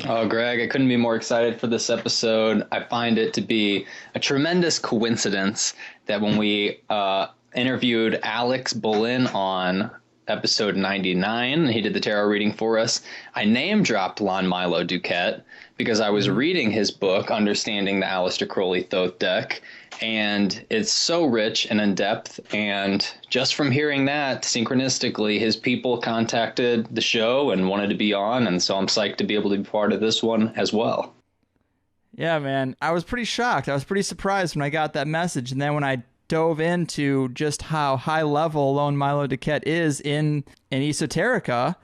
Oh, Greg, I couldn't be more excited for this episode. I find it to be a tremendous coincidence that when we interviewed Alex Bullen on episode 99, he did the tarot reading for us. I name dropped Lon Milo Duquette because I was reading his book, Understanding the Aleister Crowley Thoth Deck, and it's so rich and in depth. And just from hearing that, synchronistically, his people contacted the show and wanted to be on. And so I'm psyched to be able to be part of this one as well. Yeah, man. I was pretty shocked. I was pretty surprised when I got that message. And then when I dove into just how high level Lone Milo Duquette is in esoterica,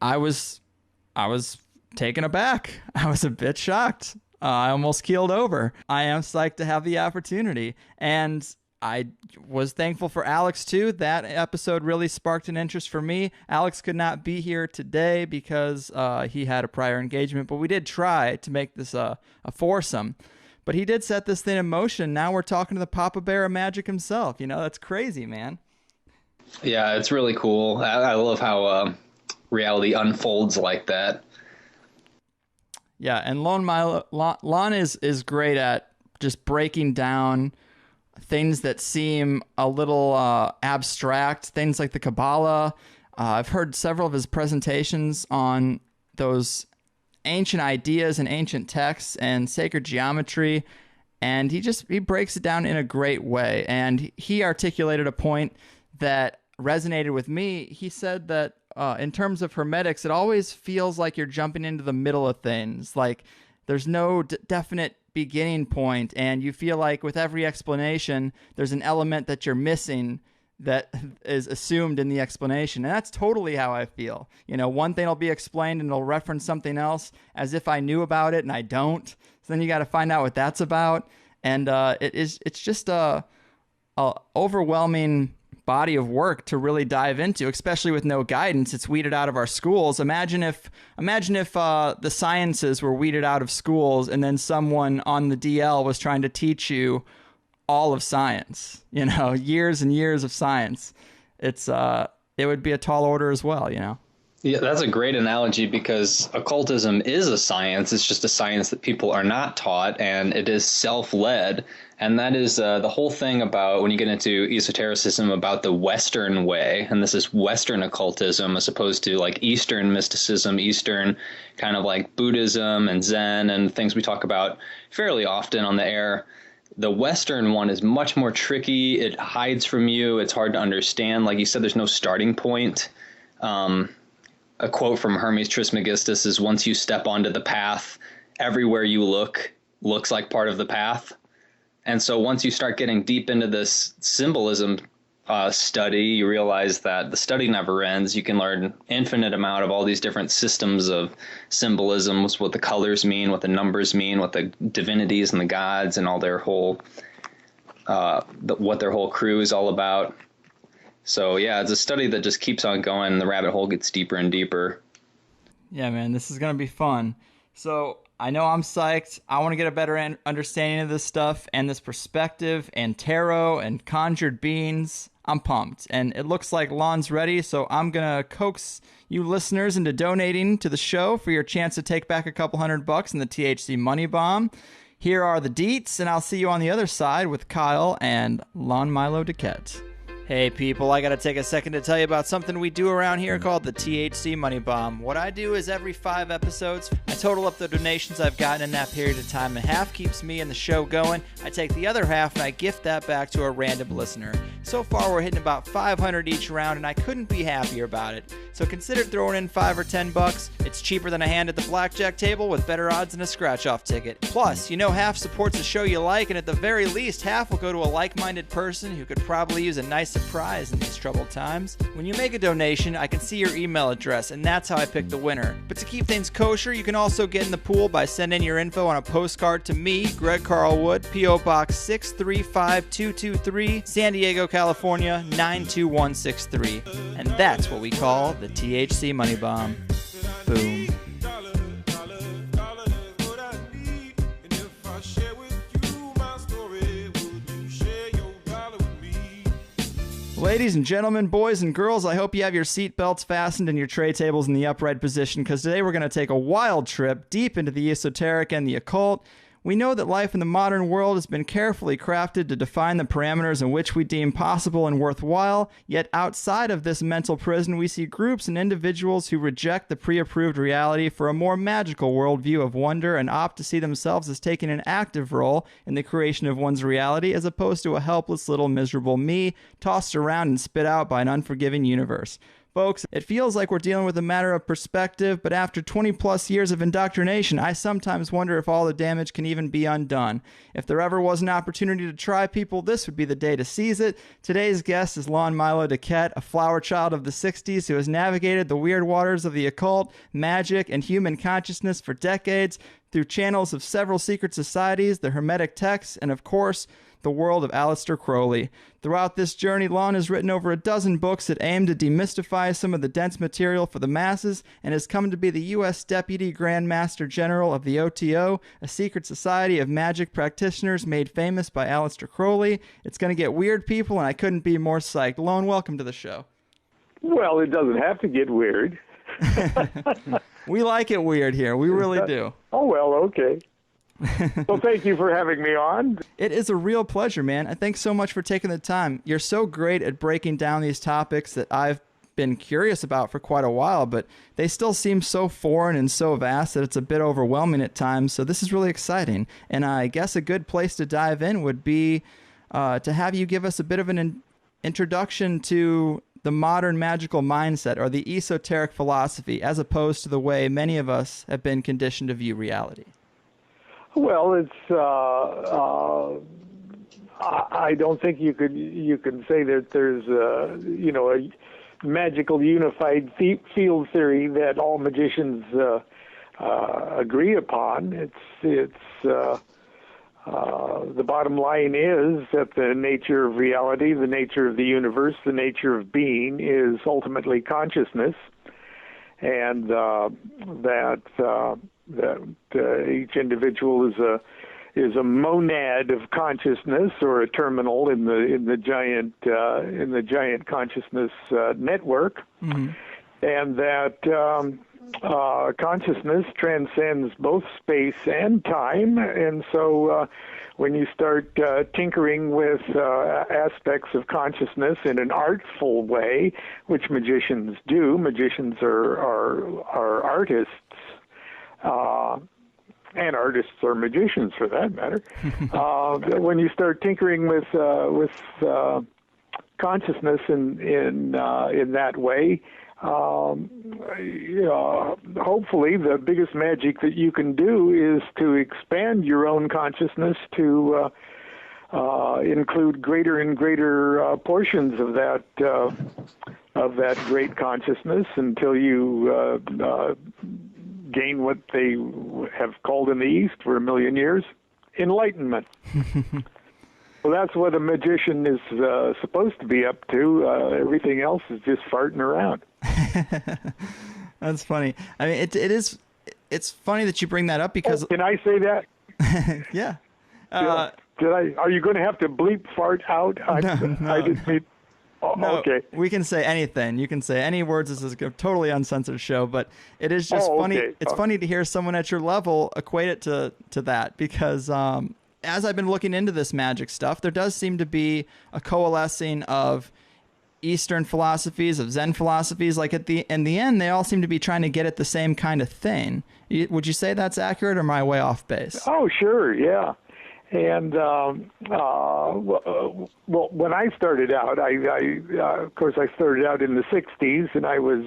I was taken aback. I was a bit shocked. I almost keeled over. I am psyched to have the opportunity. And I was thankful for Alex, too. That episode really sparked an interest for me. Alex could not be here today because he had a prior engagement, but we did try to make this a foursome. But he did set this thing in motion. Now we're talking to the Papa Bear of Magik himself. You know, that's crazy, man. Yeah, it's really cool. I love how reality unfolds like that. Yeah, and Lon is great at just breaking down things that seem a little abstract, things like the Kabbalah. I've heard several of his presentations on those ancient ideas and ancient texts and sacred geometry, and he breaks it down in a great way. And he articulated a point that resonated with me. He said that in terms of hermetics, it always feels like you're jumping into the middle of things. Like there's no definite beginning point, and you feel like with every explanation, there's an element that you're missing that is assumed in the explanation. And that's totally how I feel. You know, one thing will be explained and it'll reference something else as if I knew about it and I don't. So then you got to find out what that's about. And it's just a overwhelming body of work to really dive into, especially with no guidance. It's weeded out of our schools. Imagine if the sciences were weeded out of schools and then someone on the DL was trying to teach you all of science, you know, years and years of science. It would be a tall order as well, you know. Yeah, that's a great analogy because occultism is a science. It's just a science that people are not taught, and it is self-led. And that is the whole thing about when you get into esotericism about the Western way. And this is Western occultism as opposed to like Eastern mysticism, Eastern kind of like Buddhism and Zen and things we talk about fairly often on the air. The Western one is much more tricky. It hides from you. It's hard to understand. Like you said, there's no starting point. A quote from Hermes Trismegistus is, once you step onto the path, everywhere you look looks like part of the path. And so once you start getting deep into this symbolism study, you realize that the study never ends. You can learn infinite amount of all these different systems of symbolisms, what the colors mean, what the numbers mean, what the divinities and the gods and all their whole, what their whole crew is all about. So, yeah, it's a study that just keeps on going, and the rabbit hole gets deeper and deeper. Yeah, man, this is going to be fun. So, I know I'm psyched. I want to get a better understanding of this stuff and this perspective and tarot and conjured beings. I'm pumped. And it looks like Lon's ready, so I'm going to coax you listeners into donating to the show for your chance to take back a couple $100 in the THC Money Bomb. Here are the deets, and I'll see you on the other side with Kyle and Lon Milo Duquette. Hey people, I gotta take a second to tell you about something we do around here called the THC Money Bomb. What I do is every 5 episodes, I total up the donations I've gotten in that period of time, and half keeps me and the show going. I take the other half and I gift that back to a random listener. So far we're hitting about 500 each round, and I couldn't be happier about it. So consider throwing in $5 or $10. It's cheaper than a hand at the blackjack table with better odds than a scratch-off ticket. Plus, you know half supports a show you like, and at the very least, half will go to a like-minded person who could probably use a nice surprise in these troubled times. When you make a donation, I can see your email address, and that's how I pick the winner. But to keep things kosher, you can also get in the pool by sending your info on a postcard to me, Greg Carlwood, P.O. Box 635223, San Diego, California 92163. And that's what we call the THC Money Bomb. Boom. Ladies and gentlemen, boys and girls, I hope you have your seatbelts fastened and your tray tables in the upright position, because today we're going to take a wild trip deep into the esoteric and the occult. We know that life in the modern world has been carefully crafted to define the parameters in which we deem possible and worthwhile, yet outside of this mental prison, we see groups and individuals who reject the pre-approved reality for a more magical worldview of wonder and opt to see themselves as taking an active role in the creation of one's reality, as opposed to a helpless little miserable me tossed around and spit out by an unforgiving universe. Folks, it feels like we're dealing with a matter of perspective, but after 20 plus years of indoctrination, I sometimes wonder if all the damage can even be undone. If there ever was an opportunity to try people, this would be the day to seize it. Today's guest is Lon Milo Duquette, a flower child of the 60s who has navigated the weird waters of the occult, magic, and human consciousness for decades through channels of several secret societies, the Hermetic texts, and of course, the world of Aleister Crowley. Throughout this journey, Lon has written over a dozen books that aim to demystify some of the dense material for the masses, and has come to be the U.S. Deputy Grand Master General of the OTO, a secret society of magic practitioners made famous by Aleister Crowley. It's going to get weird, people, and I couldn't be more psyched. Lon, welcome to the show. Well, it doesn't have to get weird. We like it weird here. We really do. Oh, well, okay. Well, thank you for having me on. It is a real pleasure, man. And thanks so much for taking the time. You're so great at breaking down these topics that I've been curious about for quite a while, but they still seem so foreign and so vast that it's a bit overwhelming at times. So this is really exciting. And I guess a good place to dive in would be to have you give us a bit of an introduction to the modern magical mindset, or the esoteric philosophy, as opposed to the way many of us have been conditioned to view reality. Well, it's I don't think you can say that there's a magical unified field theory that all magicians agree upon. It's the bottom line is that the nature of reality, the nature of the universe, the nature of being is ultimately consciousness, and that each individual is a monad of consciousness, or a terminal in the giant consciousness network, mm-hmm. and that consciousness transcends both space and time, and so when you start tinkering with aspects of consciousness in an artful way, which magicians do, magicians are artists. And artists are magicians, for that matter. When you start tinkering with consciousness in that way, hopefully the biggest magic that you can do is to expand your own consciousness to include greater and greater portions of that great consciousness, until you gain what they have called in the East for 1,000,000 years, enlightenment. Well, that's what a magician is supposed to be up to. Everything else is just farting around. That's funny. I mean, it's funny that you bring that up, because... Oh, can I say that? Yeah. Did I? Are you going to have to bleep fart out? No. I didn't mean... Oh, no, okay. We can say anything. You can say any words. This is a totally uncensored show, but it is just funny. Okay. It's funny to hear someone at your level equate it to that, because as I've been looking into this magic stuff, there does seem to be a coalescing of Eastern philosophies, of Zen philosophies. Like in the end, they all seem to be trying to get at the same kind of thing. Would you say that's accurate, or am I way off base? Oh, sure, yeah. And well, when I started out, of course, I started out in the '60s, and I was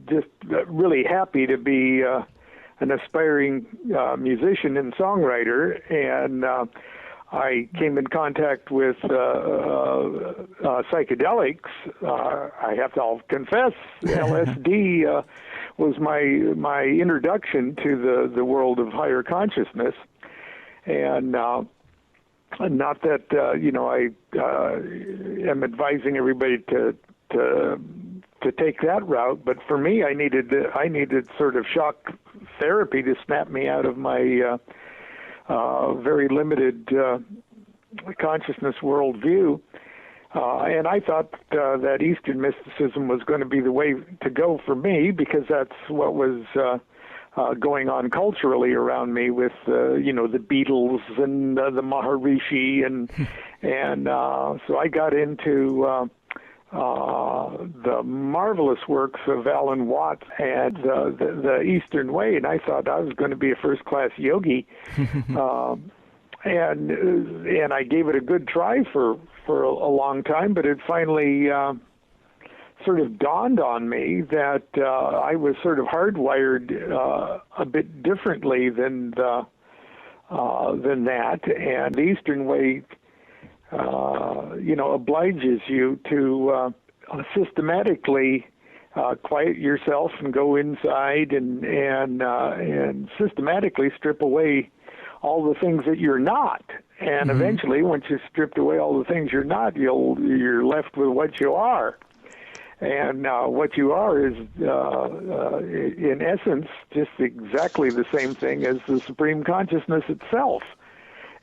just really happy to be an aspiring musician and songwriter, and I came in contact with psychedelics. I'll confess, LSD was my introduction to the world of higher consciousness, and not that I am advising everybody to take that route, but for me, I needed sort of shock therapy to snap me out of my very limited consciousness worldview. And I thought that Eastern mysticism was going to be the way to go for me, because that's what was going on culturally around me with, the Beatles and the Maharishi. And so I got into the marvelous works of Alan Watts and the Eastern Way, and I thought I was going to be a first-class yogi. And I gave it a good try for a long time, but it finally sort of dawned on me that I was sort of hardwired a bit differently than that. And the Eastern Way, obliges you to systematically quiet yourself and go inside and systematically strip away all the things that you're not. And eventually, once you've stripped away all the things you're not, you're left with what you are. And what you are is, in essence, just exactly the same thing as the Supreme Consciousness itself.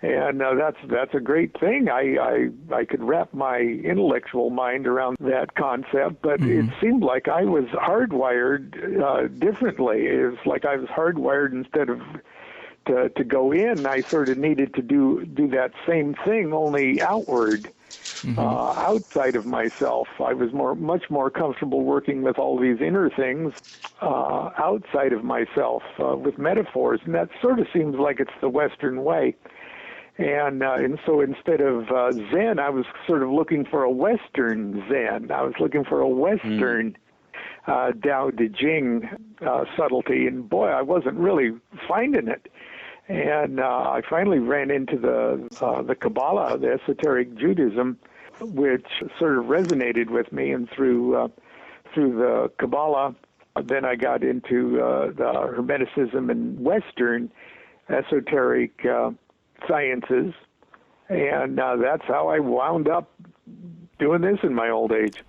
And that's a great thing. I could wrap my intellectual mind around that concept, but it seemed like I was hardwired differently. It was like I was hardwired instead of to go in. I sort of needed to do that same thing, only outward, outside of myself. I was much more comfortable working with all these inner things outside of myself with metaphors, and that sort of seems like it's the Western way. And so instead of Zen, I was sort of looking for a Western Zen. I was looking for a Western Tao Te Ching subtlety, and boy, I wasn't really finding it. And I finally ran into the Kabbalah, the esoteric Judaism, which sort of resonated with me. And through the Kabbalah, then I got into the Hermeticism and Western esoteric sciences, and that's how I wound up doing this in my old age.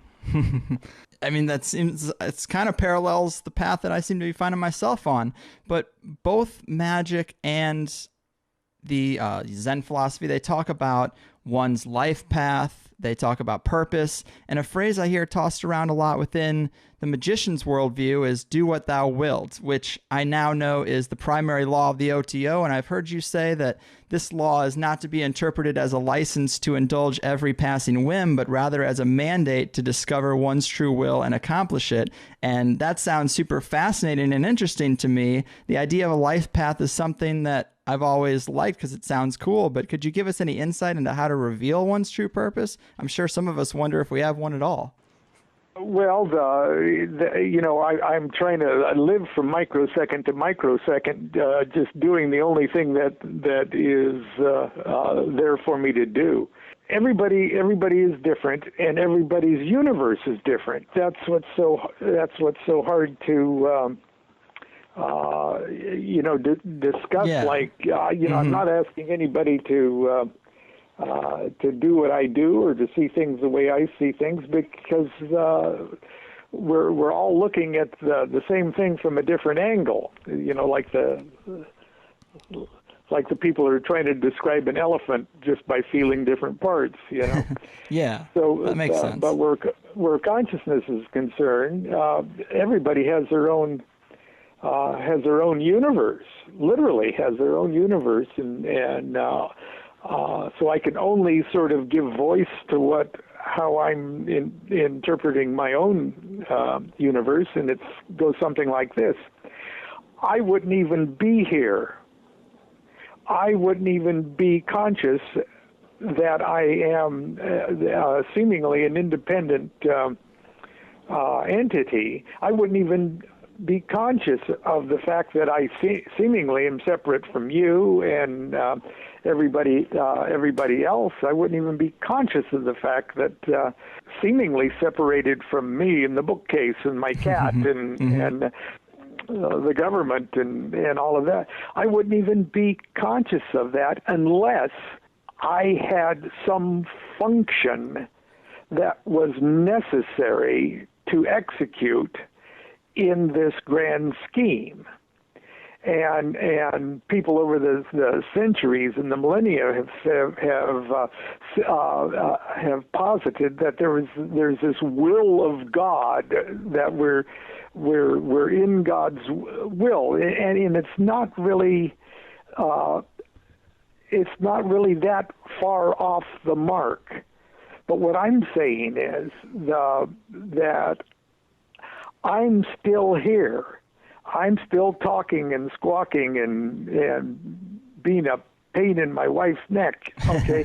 I mean, it's kind of parallels the path that I seem to be finding myself on. But both Magik and the Zen philosophy, they talk about one's life path. They talk about purpose. And a phrase I hear tossed around a lot within the magician's worldview is "do what thou wilt," which I now know is the primary law of the OTO. And I've heard you say that this law is not to be interpreted as a license to indulge every passing whim, but rather as a mandate to discover one's true will and accomplish it. And that sounds super fascinating and interesting to me. The idea of a life path is something that I've always liked because it sounds cool, but could you give us any insight into how to reveal one's true purpose? I'm sure some of us wonder if we have one at all. Well, I'm trying to live from microsecond to microsecond, just doing the only thing that is there for me to do. Everybody is different, and everybody's universe is different. That's what's so hard to discuss. Yeah. I'm not asking anybody to do what I do or to see things the way I see things, because we're all looking at the same thing from a different angle. Like the people who are trying to describe an elephant just by feeling different parts. Yeah. So that makes sense. But where consciousness is concerned, everybody has their own universe. Literally has their own universe, and so I can only sort of give voice to how I'm interpreting my own universe, and it goes something like this. I wouldn't even be here. I wouldn't even be conscious that I am seemingly an independent entity. I wouldn't even be conscious of the fact that I seemingly am separate from you and everybody else. I wouldn't even be conscious of the fact that seemingly separated from me and the bookcase and my cat and the government and all of that. I wouldn't even be conscious of that unless I had some function that was necessary to execute in this grand scheme. and people over the centuries and the millennia have posited that there's this will of God, that we're in God's will, and it's not really that far off the mark. But what I'm saying is that I'm still here. I'm still talking and squawking and being a pain in my wife's neck, okay?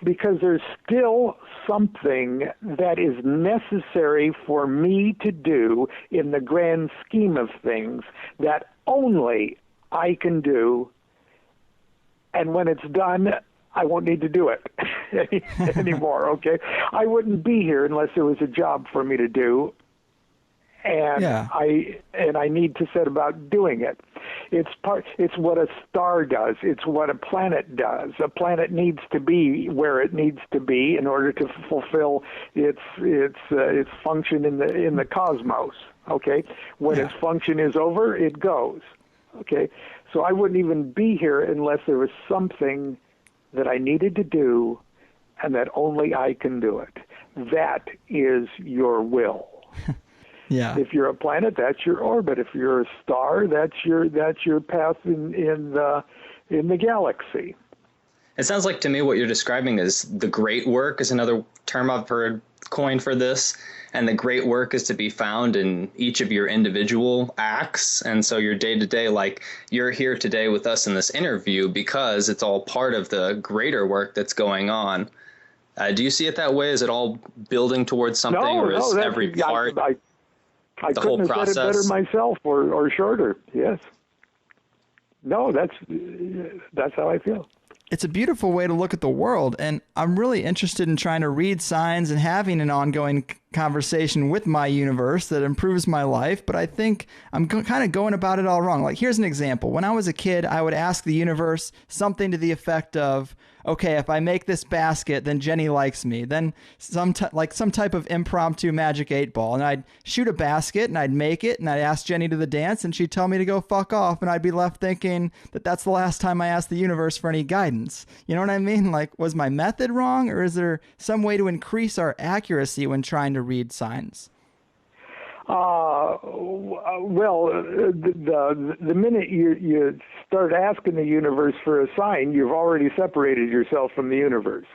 Because there's still something that is necessary for me to do in the grand scheme of things that only I can do. And when it's done, I won't need to do it anymore, okay? I wouldn't be here unless there was a job for me to do. And I need to set about doing it. It's what a star does. It's what a planet does. A planet needs to be where it needs to be in order to fulfill its function in the cosmos. Okay, when its function is over, it goes. Okay, so I wouldn't even be here unless there was something that I needed to do, and that only I can do it. That is your will. Yeah. If you're a planet, that's your orbit. If you're a star, that's your path in the galaxy. It sounds like to me what you're describing is the great work is another term I've heard coined for this. And the great work is to be found in each of your individual acts. And so your day to day, like you're here today with us in this interview because it's all part of the greater work that's going on. Do you see it that way? Is it all building towards something, or is every part? I couldn't have said it better myself, or shorter. Yes. No, that's how I feel. It's a beautiful way to look at the world, and I'm really interested in trying to read signs and having an ongoing conversation with my universe that improves my life, but I think I'm kind of going about it all wrong. Like, here's an example. When I was a kid, I would ask the universe something to the effect of, okay, if I make this basket, then Jenny likes me. Then some type of impromptu magic 8-ball. And I'd shoot a basket and I'd make it and I'd ask Jenny to the dance and she'd tell me to go fuck off. And I'd be left thinking that that's the last time I asked the universe for any guidance. You know what I mean? Like, was my method wrong, or is there some way to increase our accuracy when trying to read signs? Well, the minute you start asking the universe for a sign, you've already separated yourself from the universe.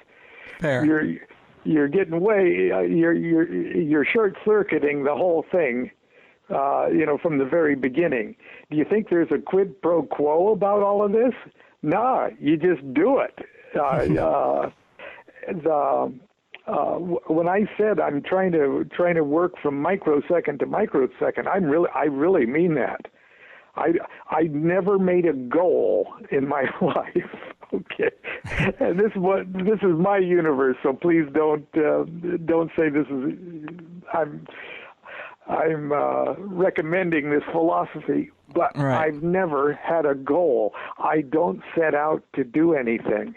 Fair. You're getting way. You're short-circuiting the whole thing. From the very beginning. Do you think there's a quid pro quo about all of this? Nah, you just do it. When I said I'm trying to work from microsecond to microsecond, I really mean that. I never made a goal in my life. Okay, and this is my universe. So please don't say this is. I'm recommending this philosophy, but right. I've never had a goal. I don't set out to do anything.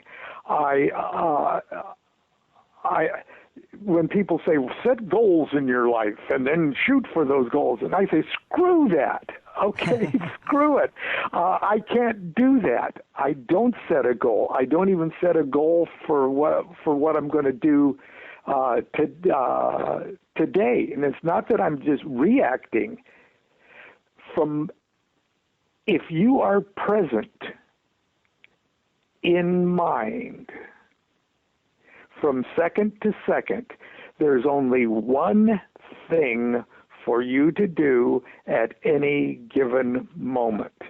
When people say, well, set goals in your life and then shoot for those goals, and I say, screw that. Okay, screw it. I can't do that. I don't set a goal. I don't even set a goal for what I'm going to do today. And it's not that I'm just reacting. If you are present in mind, from second to second, there's only one thing for you to do at any given moment.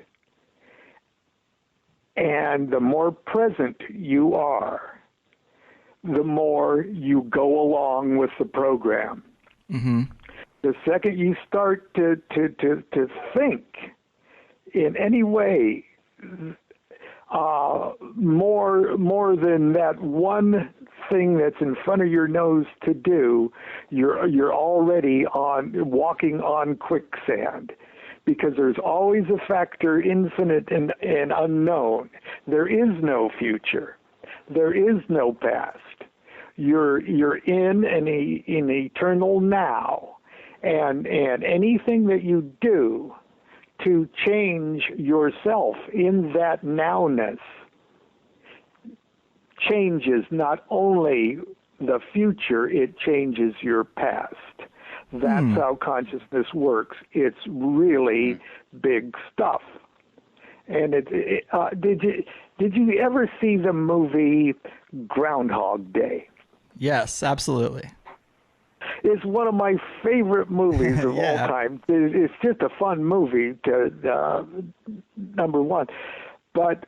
And the more present you are, the more you go along with the program. Mm-hmm. The second you start to think in any way more than that one thing that's in front of your nose to do, you're already walking on quicksand, because there's always a factor infinite and unknown. There is no future. There is no past. You're in an eternal now, and anything that you do to change yourself in that nowness changes not only the future, it changes your past. That's how consciousness works. It's really big stuff. And did you ever see the movie Groundhog Day? Yes, absolutely. It's one of my favorite movies of all time. It's just a fun movie, number one. But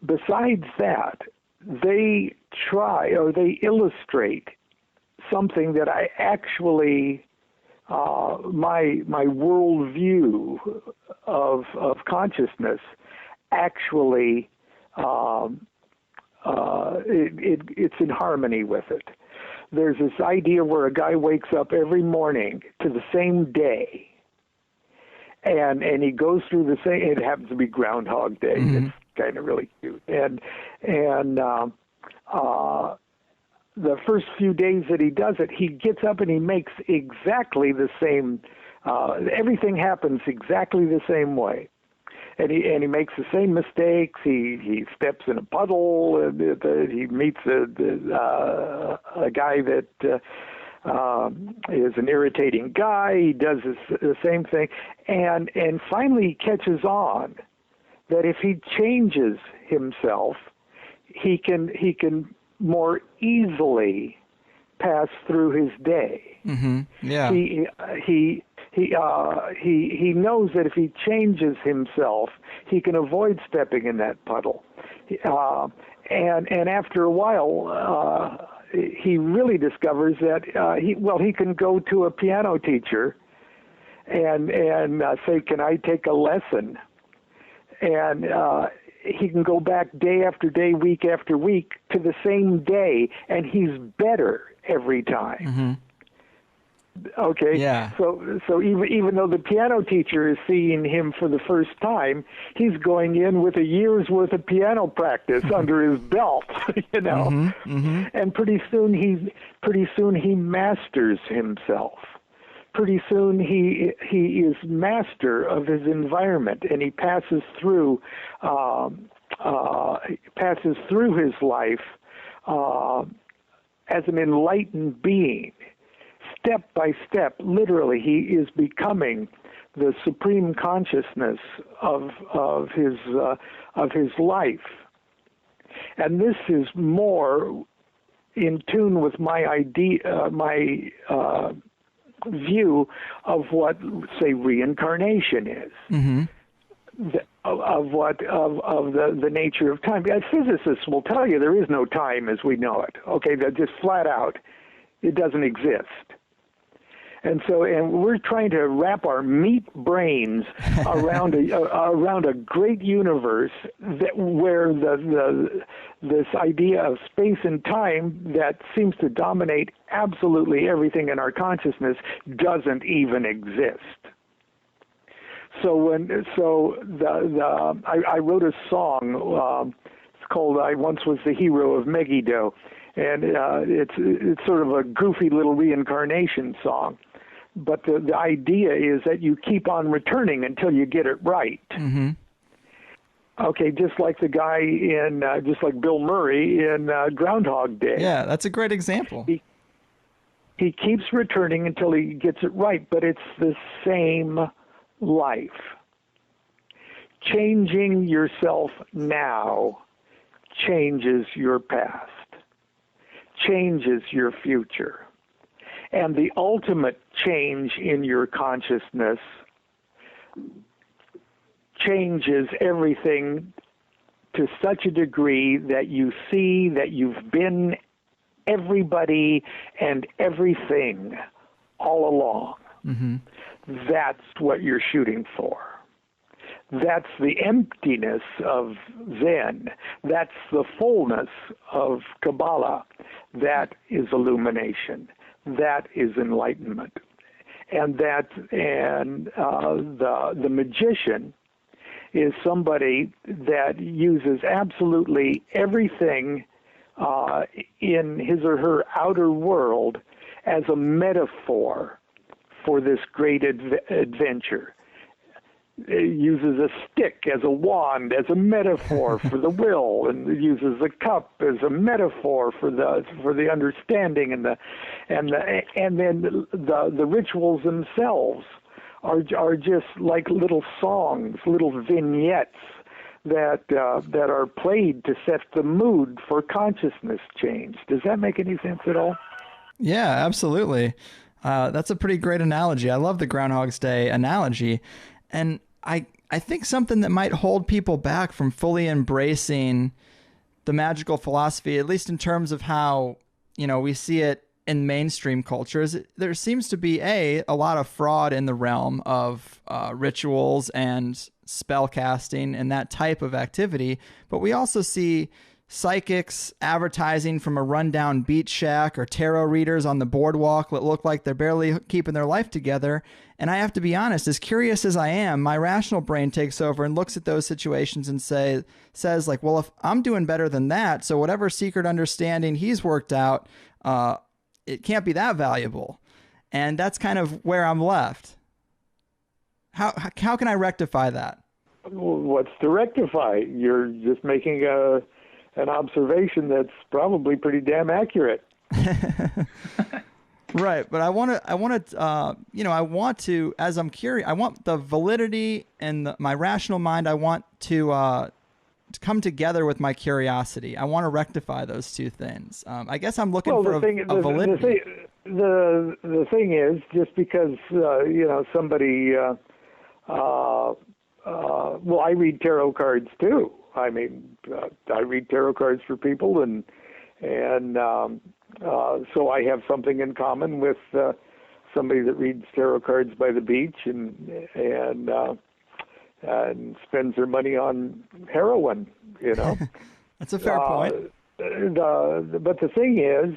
besides that, they illustrate something that I actually, my worldview of consciousness actually, it's in harmony with it. There's this idea where a guy wakes up every morning to the same day, and he goes through the same. It happens to be Groundhog Day. It's kind of really cute, and the first few days that he does it, he gets up and he makes exactly the same. Everything happens exactly the same way. And he makes the same mistakes. He steps in a puddle. He meets a guy that is an irritating guy. He does the same thing, and finally he catches on that if he changes himself, he can more easily pass through his day. Yeah. He knows that if he changes himself, he can avoid stepping in that puddle. And after a while, he really discovers that he can go to a piano teacher and say, "Can I take a lesson?" And he can go back day after day, week after week to the same day, and he's better every time. Okay. Yeah. So even though the piano teacher is seeing him for the first time, he's going in with a year's worth of piano practice under his belt, you know. And pretty soon he masters himself. Pretty soon he is master of his environment, and he passes through his life as an enlightened being. Step by step, literally, he is becoming the supreme consciousness of his life, and this is more in tune with my idea, my view of what, say, reincarnation is. Of the nature of time. Physicists will tell you there is no time as we know it. Okay, that just flat out, it doesn't exist. And we're trying to wrap our meat brains around a great universe where this idea of space and time that seems to dominate absolutely everything in our consciousness doesn't even exist. So I wrote a song. It's called "I Once Was the Hero of Megiddo," and it's sort of a goofy little reincarnation song. But the idea is that you keep on returning until you get it right. Okay, just like the guy just like Bill Murray in Groundhog Day. Yeah, that's a great example. He keeps returning until he gets it right, but it's the same life. Changing yourself now changes your past, changes your future. And the ultimate change in your consciousness changes everything to such a degree that you see that you've been everybody and everything all along. That's what you're shooting for. That's the emptiness of Zen. That's the fullness of Kabbalah. That is illumination. That is enlightenment. And the magician is somebody that uses absolutely everything in his or her outer world as a metaphor for this great adventure. uses a stick as a wand, as a metaphor for the will, and uses a cup as a metaphor for the understanding, and then the rituals themselves are just like little songs, little vignettes that are played to set the mood for consciousness change. Does that make any sense at all? Yeah, absolutely. That's a pretty great analogy. I love the Groundhog's Day analogy. And I think something that might hold people back from fully embracing the magical philosophy, at least in terms of how, we see it in mainstream culture, is there seems to be a lot of fraud in the realm of rituals and spell casting and that type of activity. But we also see psychics advertising from a rundown beach shack or tarot readers on the boardwalk that look like they're barely keeping their life together. And I have to be honest, as curious as I am, my rational brain takes over and looks at those situations and says like, well, if I'm doing better than that, so whatever secret understanding he's worked out, it can't be that valuable. And that's kind of where I'm left. How can I rectify that? Well, what's to rectify? You're just making an observation that's probably pretty damn accurate. Right, but I want to, as I'm curious, I want the validity and my rational mind. I want to come together with my curiosity. I want to rectify those two things. I guess I'm looking for a validity. The thing is, just because somebody, well, I read tarot cards too. I mean, I read tarot cards for people, and so I have something in common with somebody that reads tarot cards by the beach and spends their money on heroin. That's a fair point. But the thing is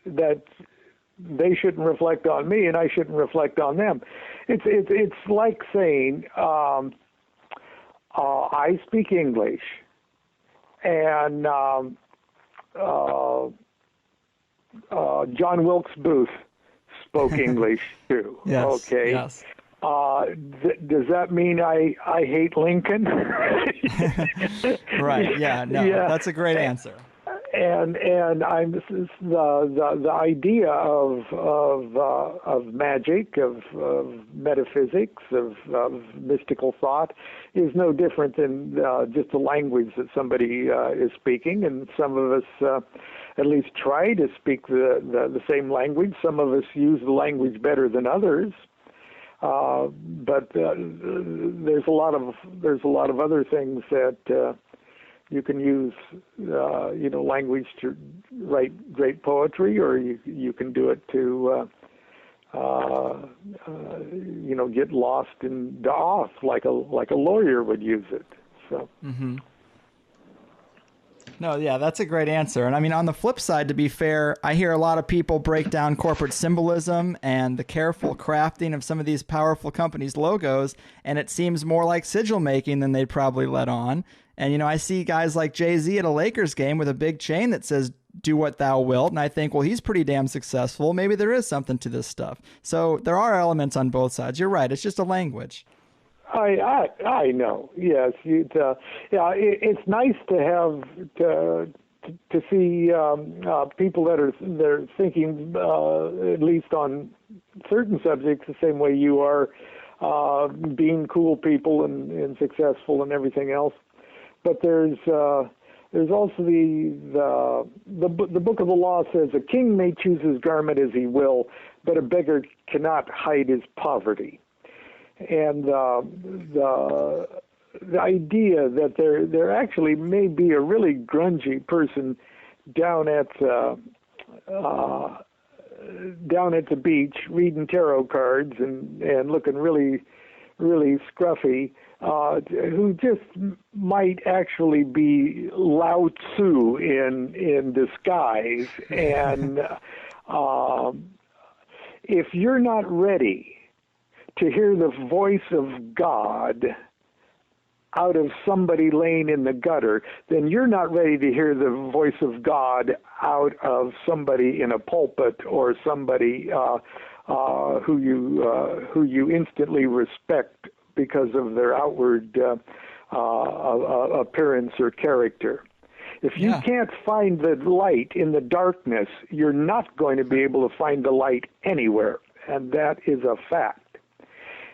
that they shouldn't reflect on me, and I shouldn't reflect on them. It's like saying I speak English, and John Wilkes Booth spoke English too. Yes, okay. Yes. Does that mean I hate Lincoln? Right. Yeah. No. Yeah. That's a great answer. And I'm the idea of magic, of metaphysics, of mystical thought is no different than just the language that somebody is speaking. And some of us at least try to speak the same language. Some of us use the language better than others. But there's a lot of other things that you can use, language to write great poetry, or you can do it to, get lost in Da'ath like a lawyer would use it. So. Mm-hmm. No, yeah, that's a great answer. And I mean, on the flip side, to be fair, I hear a lot of people break down corporate symbolism and the careful crafting of some of these powerful companies' logos, and it seems more like sigil making than they'd probably let on. And, I see guys like Jay-Z at a Lakers game with a big chain that says, "Do what thou wilt." And I think, well, he's pretty damn successful. Maybe there is something to this stuff. So there are elements on both sides. You're right. It's just a language. I know. Yes, it's nice to have to see people that are thinking at least on certain subjects the same way you are, being cool people and successful and everything else. But there's also the book of the law says a king may choose his garment as he will, but a beggar cannot hide his poverty. And the idea that there actually may be a really grungy person down at the beach reading tarot cards and looking really, really scruffy, who just might actually be Lao Tzu in disguise. And if you're not ready to hear the voice of God out of somebody laying in the gutter, then you're not ready to hear the voice of God out of somebody in a pulpit or somebody who you instantly respect because of their outward appearance or character. If you can't find the light in the darkness, you're not going to be able to find the light anywhere, and that is a fact.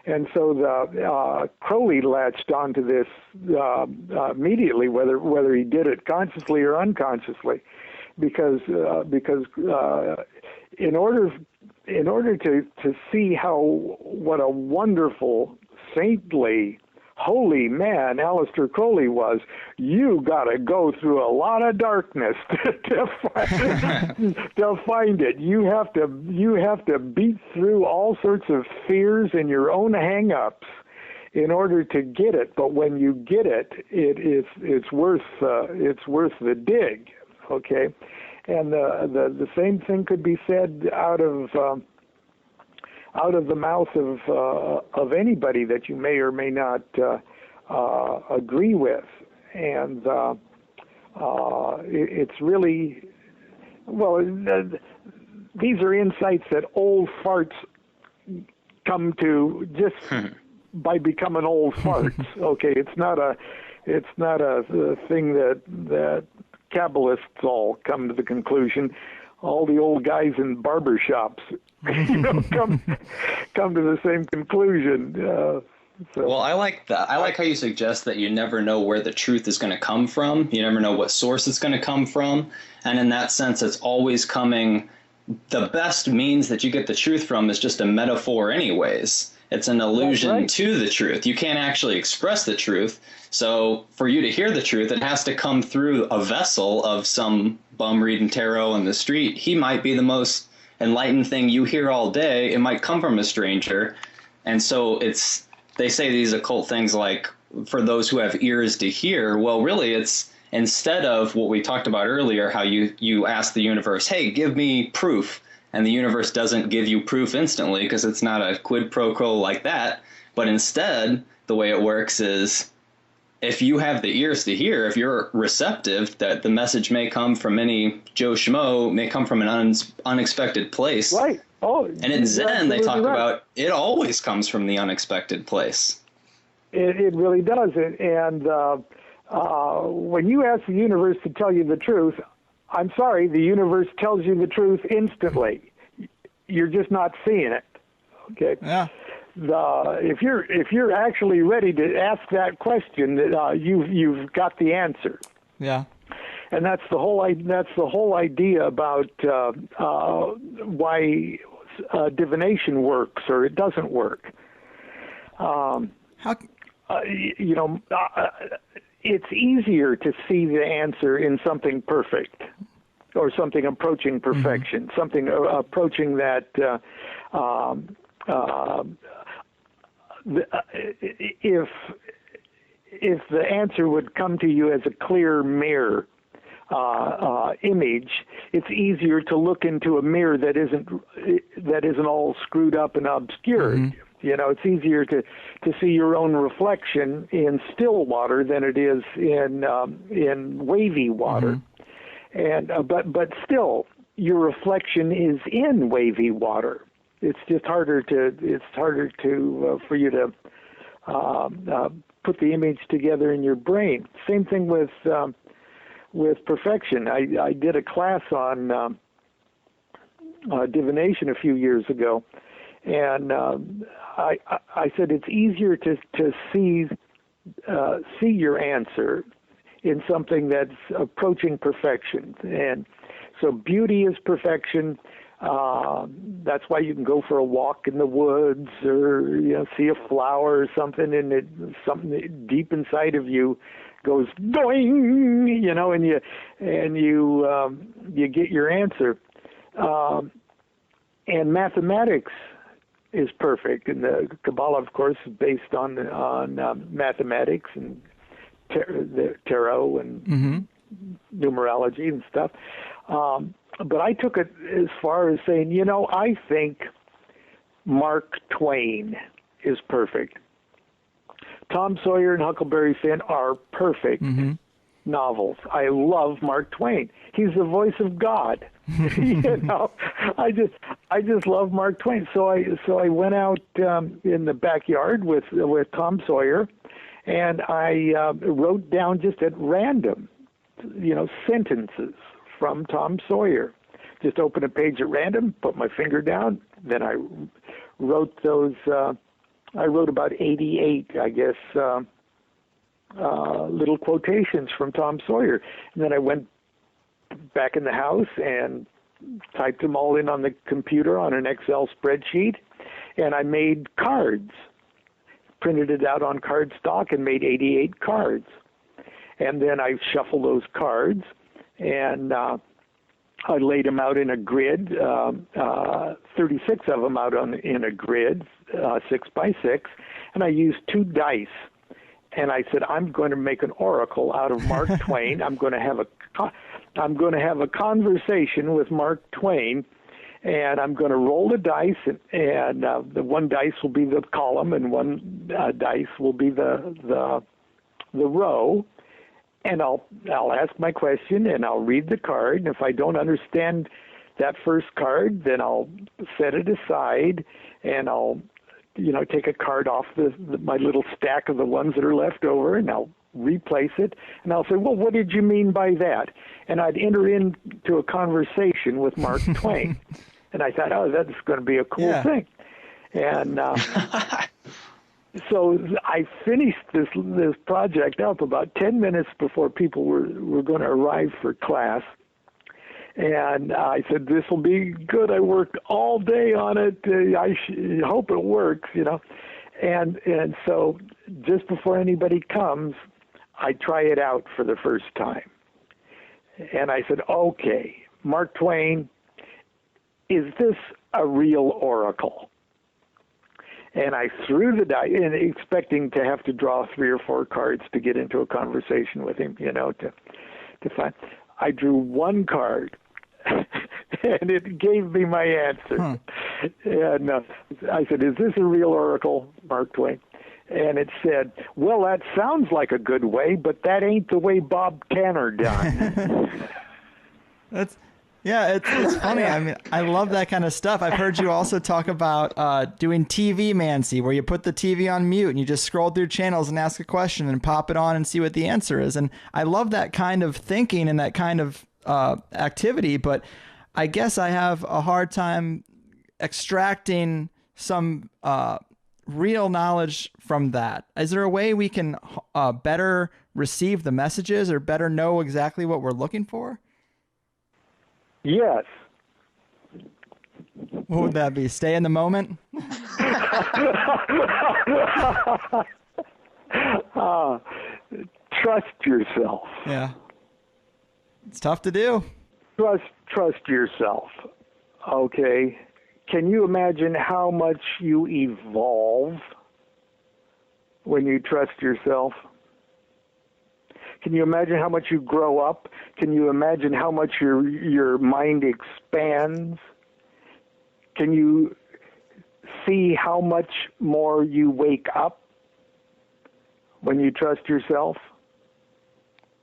And so Crowley latched onto this immediately, whether he did it consciously or unconsciously, because in order to see what a wonderful, saintly, holy man Aleister Crowley was, you got to go through a lot of darkness to find it. You have to beat through all sorts of fears and your own hang-ups in order to get it. But when you get it, it's worth the dig. Okay, and the same thing could be said out of the mouth of anybody that you may or may not agree with, and it's really, well, these are insights that old farts come to just by becoming old farts. Okay, it's not a thing that Kabbalists all come to the conclusion. All the old guys in barber shops, come to the same conclusion. Well, I like that. I like how you suggest that you never know where the truth is going to come from. You never know what source it's going to come from. And in that sense, it's always coming. The best means that you get the truth from is just a metaphor anyways. It's an allusion to the truth. You can't actually express the truth. So for you to hear the truth, it has to come through a vessel of some bum reading tarot on the street. He might be the most enlightened thing you hear all day. It might come from a stranger. And so they say these occult things like, for those who have ears to hear. Well, really, it's instead of what we talked about earlier, how you ask the universe, hey, give me proof. And the universe doesn't give you proof instantly because it's not a quid pro quo like that. But instead, the way it works is if you have the ears to hear, if you're receptive, that the message may come from any Joe Schmo, may come from an unexpected place. Right. Oh, and in Zen, they talk about it always comes from the unexpected place. It really does. And when you ask the universe to tell you the truth, I'm sorry, the universe tells you the truth instantly. You're just not seeing it. Okay. Yeah. If you're actually ready to ask that question, you've got the answer. Yeah. And that's the whole idea about why divination works or it doesn't work. It's easier to see the answer in something perfect or something approaching perfection, something approaching that if the answer would come to you as a clear mirror image, it's easier to look into a mirror that isn't all screwed up and obscured. Mm-hmm. It's easier to see your own reflection in still water than it is in wavy water. Mm-hmm. And but still, your reflection is in wavy water. It's just harder for you to put the image together in your brain. Same thing with perfection. I did a class on divination a few years ago. And I said it's easier to see your answer in something that's approaching perfection. And so beauty is perfection. That's why you can go for a walk in the woods or see a flower or something, and something deep inside of you goes doing, and you get your answer. And mathematics is perfect, and the Kabbalah, of course, is based on mathematics and tarot and numerology and stuff. But I took it as far as saying, I think Mark Twain is perfect. Tom Sawyer and Huckleberry Finn are perfect novels. I love Mark Twain. He's the voice of God. I just love Mark Twain. So I went out in the backyard with Tom Sawyer, and I wrote down just at random, sentences from Tom Sawyer. Just open a page at random, put my finger down, then I wrote those. I wrote about 88, I guess, little quotations from Tom Sawyer, and then I went back in the house and typed them all in on the computer on an Excel spreadsheet, and I made cards, printed it out on cardstock and made 88 cards. And then I shuffled those cards, and I laid them out in a grid, 36 of them out in a grid, 6 by 6, and I used 2 dice. And I said, I'm going to make an oracle out of Mark Twain. I'm going to have a conversation with Mark Twain, and I'm going to roll the dice, and the one dice will be the column, and one dice will be the row. And I'll ask my question, and I'll read the card. And if I don't understand that first card, then I'll set it aside, and I'll take a card off my little stack of the ones that are left over, and I'll replace it, and I'll say, well, what did you mean by that? And I'd enter into a conversation with Mark Twain. And I thought, oh, that's going to be a cool thing. And so I finished this project up about 10 minutes before people were going to arrive for class. And I said, this will be good. I worked all day on it. I hope it works, And so just before anybody comes, I try it out for the first time. And I said, okay, Mark Twain, is this a real oracle? And I threw the die, expecting to have to draw 3 or 4 cards to get into a conversation with him, to find. I drew 1 card. And it gave me my answer. And I said, is this a real oracle, Mark Twain? And it said, well, that sounds like a good way, but that ain't the way Bob Tanner done. It's funny. I mean, I love that kind of stuff. I've heard you also talk about doing TV mancy, where you put the TV on mute and you just scroll through channels and ask a question and pop it on and see what the answer is. And I love that kind of thinking and that kind of activity, but I guess I have a hard time extracting some real knowledge from that. Is there a way we can better receive the messages or better know exactly what we're looking for? Yes. What would that be? Stay in the moment? Trust yourself. Yeah. It's tough to do. Trust yourself. Okay. Can you imagine how much you evolve when you trust yourself? Can you imagine how much you grow up? Can you imagine how much your mind expands? Can you see how much more you wake up when you trust yourself?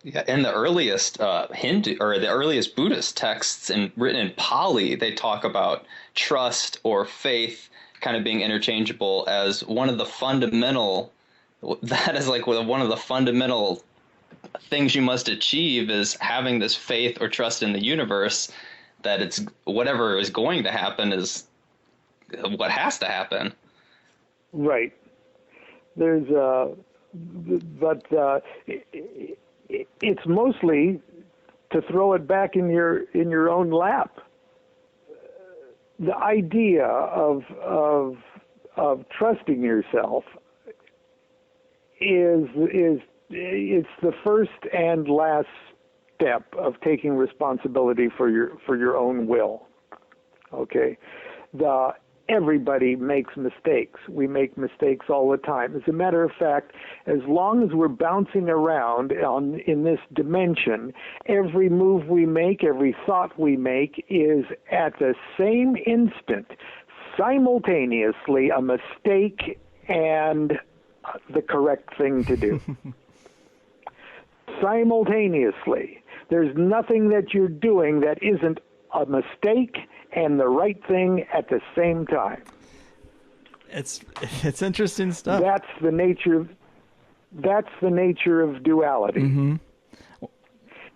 Yeah, in the earliest Hindu or the earliest Buddhist texts written in Pali, they talk about trust or faith kind of being interchangeable as one of the fundamental. That is like one of the fundamental things you must achieve is having this faith or trust in the universe that it's whatever is going to happen is what has to happen. Right. There's it's mostly to throw it back in your own lap. The idea of trusting yourself is it's the first and last step of taking responsibility for your own will. Okay, everybody makes mistakes. We make mistakes all the time. As a matter of fact, as long as we're bouncing around in this dimension, every move we make, every thought we make is at the same instant, simultaneously a mistake and the correct thing to do. Simultaneously. There's nothing that you're doing that isn't a mistake and the right thing at the same time. It's interesting stuff. That's the nature of duality. Mm-hmm.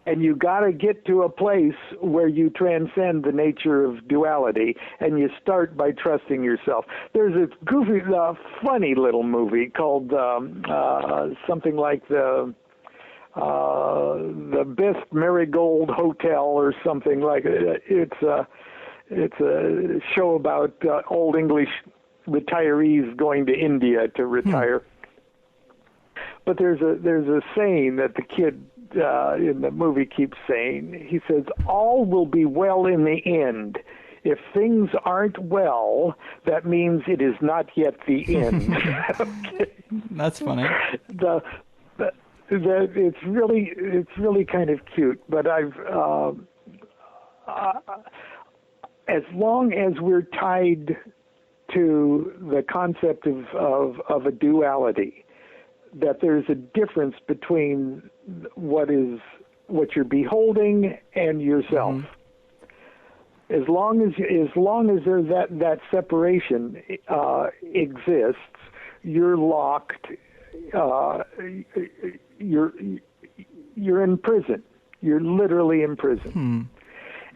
And you got to get to a place where you transcend the nature of duality, and you start by trusting yourself. There's a goofy, funny little movie called something like the Best Marigold Hotel or something like it. It's a show about old English retirees going to India to retire. But there's a saying that the kid in the movie keeps saying. He says, all will be well in the end. If things aren't well, that means it is not yet the end. Okay. That's funny. It's really kind of cute. But as long as we're tied to the concept of a duality, that there's a difference between what you're beholding and yourself. Mm-hmm. As long as there's that separation exists, you're locked. You're in prison. You're literally in prison.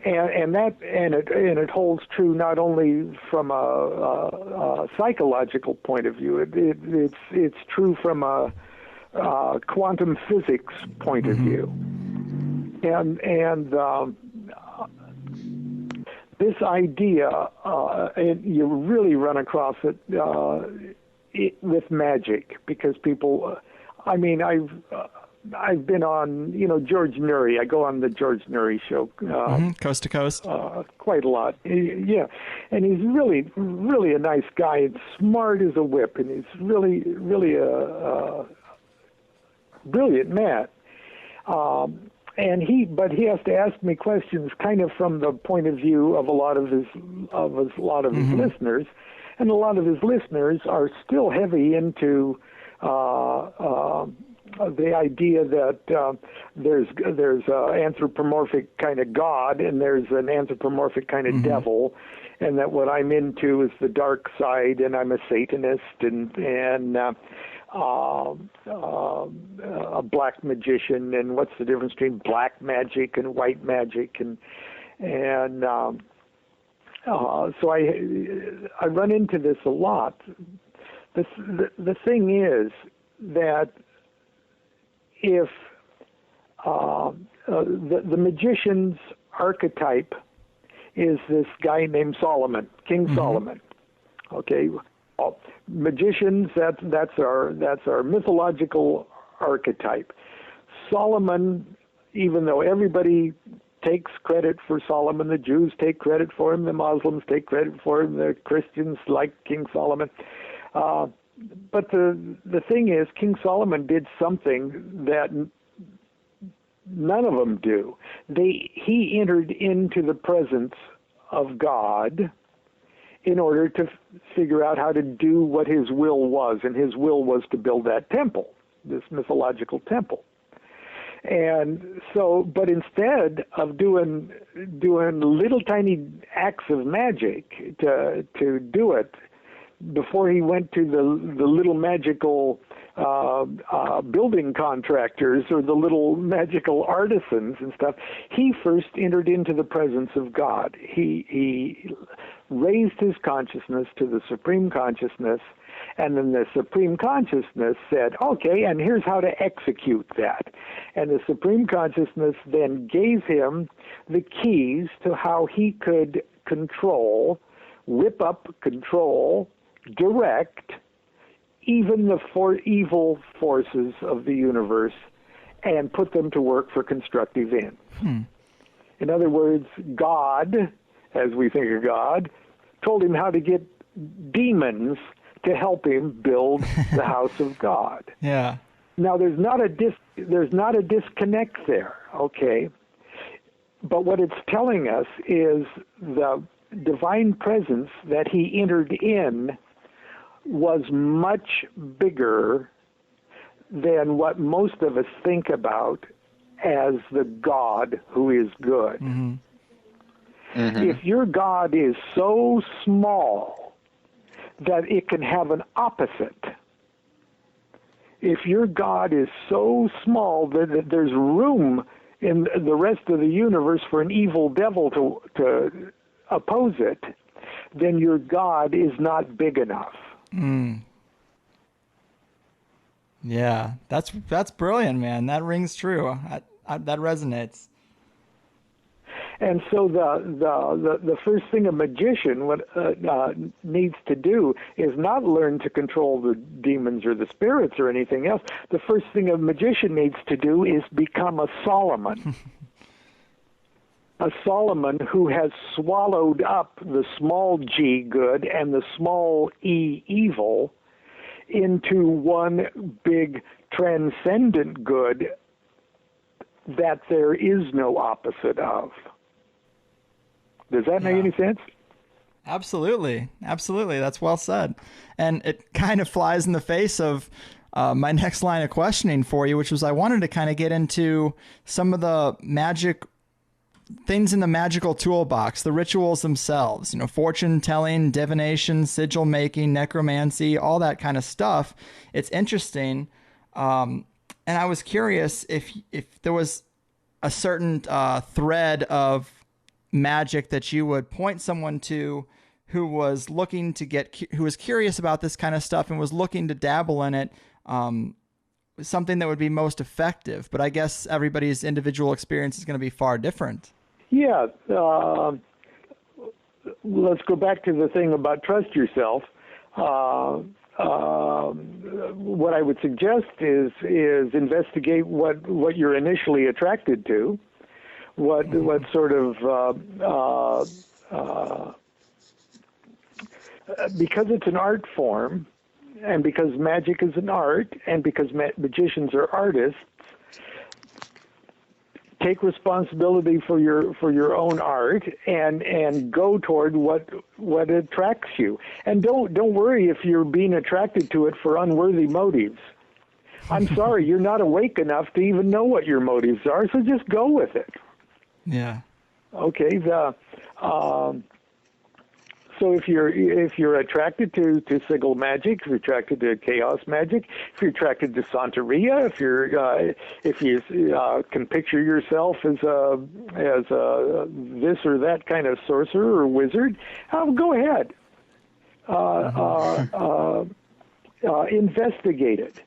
And it holds true not only from a psychological point of view. It's true from a quantum physics point of view. And this idea, and you really run across it with Magik, because people. I've been on, George Noory. I go on the George Noory show. Coast to coast. Quite a lot. Yeah. And he's really, really a nice guy. And smart as a whip. And he's really, really a brilliant man. But he has to ask me questions kind of from the point of view of a lot of his listeners. And a lot of his listeners are still heavy into the idea that there's anthropomorphic kind of God and there's an anthropomorphic kind of devil, and that what I'm into is the dark side, and I'm a Satanist and a black magician, and what's the difference between black magic and white magic, and so I run into this a lot. The thing is that if the magician's archetype is this guy named Solomon, King Solomon. Okay, magicians, that's our mythological archetype. Solomon, even though everybody takes credit for Solomon, the Jews take credit for him, the Muslims take credit for him, the Christians like King Solomon. But the thing is, King Solomon did something that none of them do. He entered into the presence of God in order to figure out how to do what his will was, and his will was to build that temple, this mythological temple. And so, but instead of doing little tiny acts of magic to do it, before he went to the little magical building contractors or the little magical artisans and stuff, he first entered into the presence of God. He raised his consciousness to the supreme consciousness, and then the supreme consciousness said, okay, and here's how to execute that. And the supreme consciousness then gave him the keys to how he could whip up, control, direct even the evil forces of the universe and put them to work for constructive ends. In other words, God, as we think of God, told him how to get demons to help him build the house of God. Yeah. Now there's not a disconnect there, okay? But what it's telling us is the divine presence that he entered in was much bigger than what most of us think about as the God who is good. If your God is so small that it can have an opposite, if your God is so small that there's room in the rest of the universe for an evil devil to oppose it, then your God is not big enough. Yeah, that's brilliant, man. That rings true. That resonates. And so the first thing a magician needs to do is not learn to control the demons or the spirits or anything else. The first thing a magician needs to do is become a Solomon. A Solomon who has swallowed up the small g good and the small e evil into one big transcendent good that there is no opposite of. Does that make any sense? Absolutely. Absolutely. That's well said. And it kind of flies in the face of my next line of questioning for you, which was I wanted to kind of get into some of the magic things in the magical toolbox, the rituals themselves, fortune telling, divination, sigil making, necromancy, all that kind of stuff. It's interesting. And I was curious if there was a certain thread of magic that you would point someone to who was looking to who was curious about this kind of stuff and was looking to dabble in it, something that would be most effective. But I guess everybody's individual experience is going to be far different. Yeah. Let's go back to the thing about trust yourself. What I would suggest is investigate what you're initially attracted to. What sort of because it's an art form, and because magic is an art, and because magicians are artists, take responsibility for your own art and go toward what attracts you, and don't worry if you're being attracted to it for unworthy motives. I'm sorry, you're not awake enough to even know what your motives are, so just go with it. Yeah. Okay. So if you're attracted to sigil magic, if you're attracted to chaos magic, if you're attracted to Santeria, if you can picture yourself as a this or that kind of sorcerer or wizard, go ahead. Investigate it.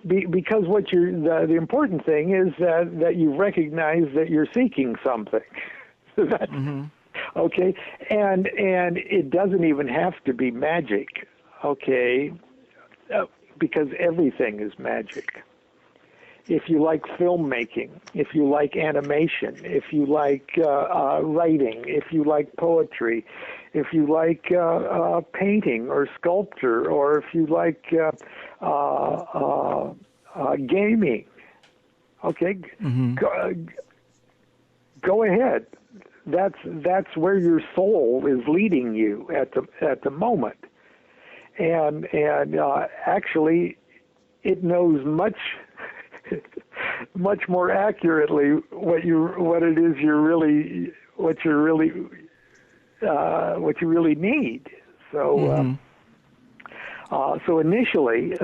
Because the important thing is that you recognize that you're seeking something. Okay, and it doesn't even have to be magic, okay, because everything is magic. If you like filmmaking, if you like animation, if you like writing, if you like poetry, if you like painting or sculpture, or if you like gaming, okay, go ahead. That's where your soul is leading you at the moment, and actually, it knows much more accurately what you really need. So. So initially,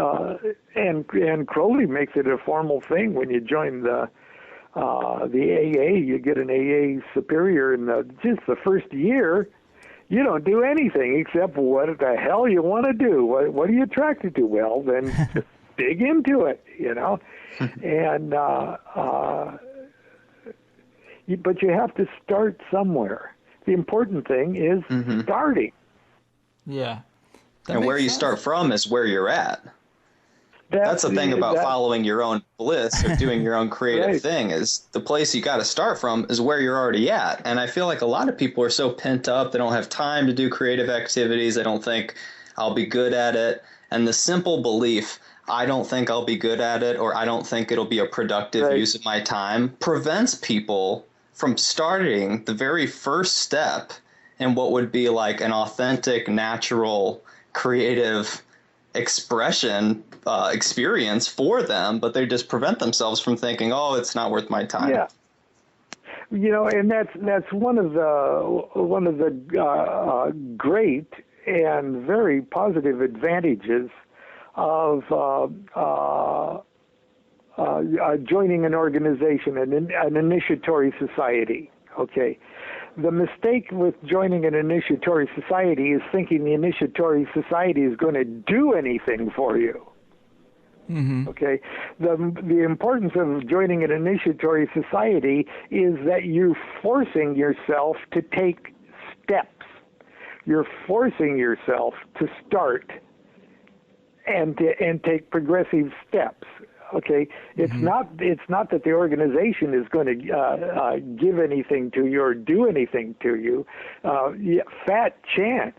and Crowley makes it a formal thing when you join the AA. You get an AA superior in just the first year. You don't do anything except what the hell you want to do. What are you attracted to? Well, then just dig into it, and but you have to start somewhere. The important thing is starting. Yeah. And where you start from is where you're at. That's the thing about following your own bliss or doing your own creative thing, is the place you got to start from is where you're already at. And I feel like a lot of people are so pent up. They don't have time to do creative activities. They don't think I'll be good at it. And the simple belief, I don't think I'll be good at it, or I don't think it'll be a productive use of my time, prevents people from starting the very first step in what would be like an authentic, natural, creative expression experience for them, but they just prevent themselves from thinking, oh, it's not worth my time. Yeah. And that's one of the great and very positive advantages of joining an organization, an initiatory society. Okay. The mistake with joining an initiatory society is thinking the initiatory society is going to do anything for you. Mm-hmm. Okay. The importance of joining an initiatory society is that you're forcing yourself to take steps. You're forcing yourself to start and take progressive steps. Okay, it's not that the organization is going to give anything to you or do anything to you. Fat chance,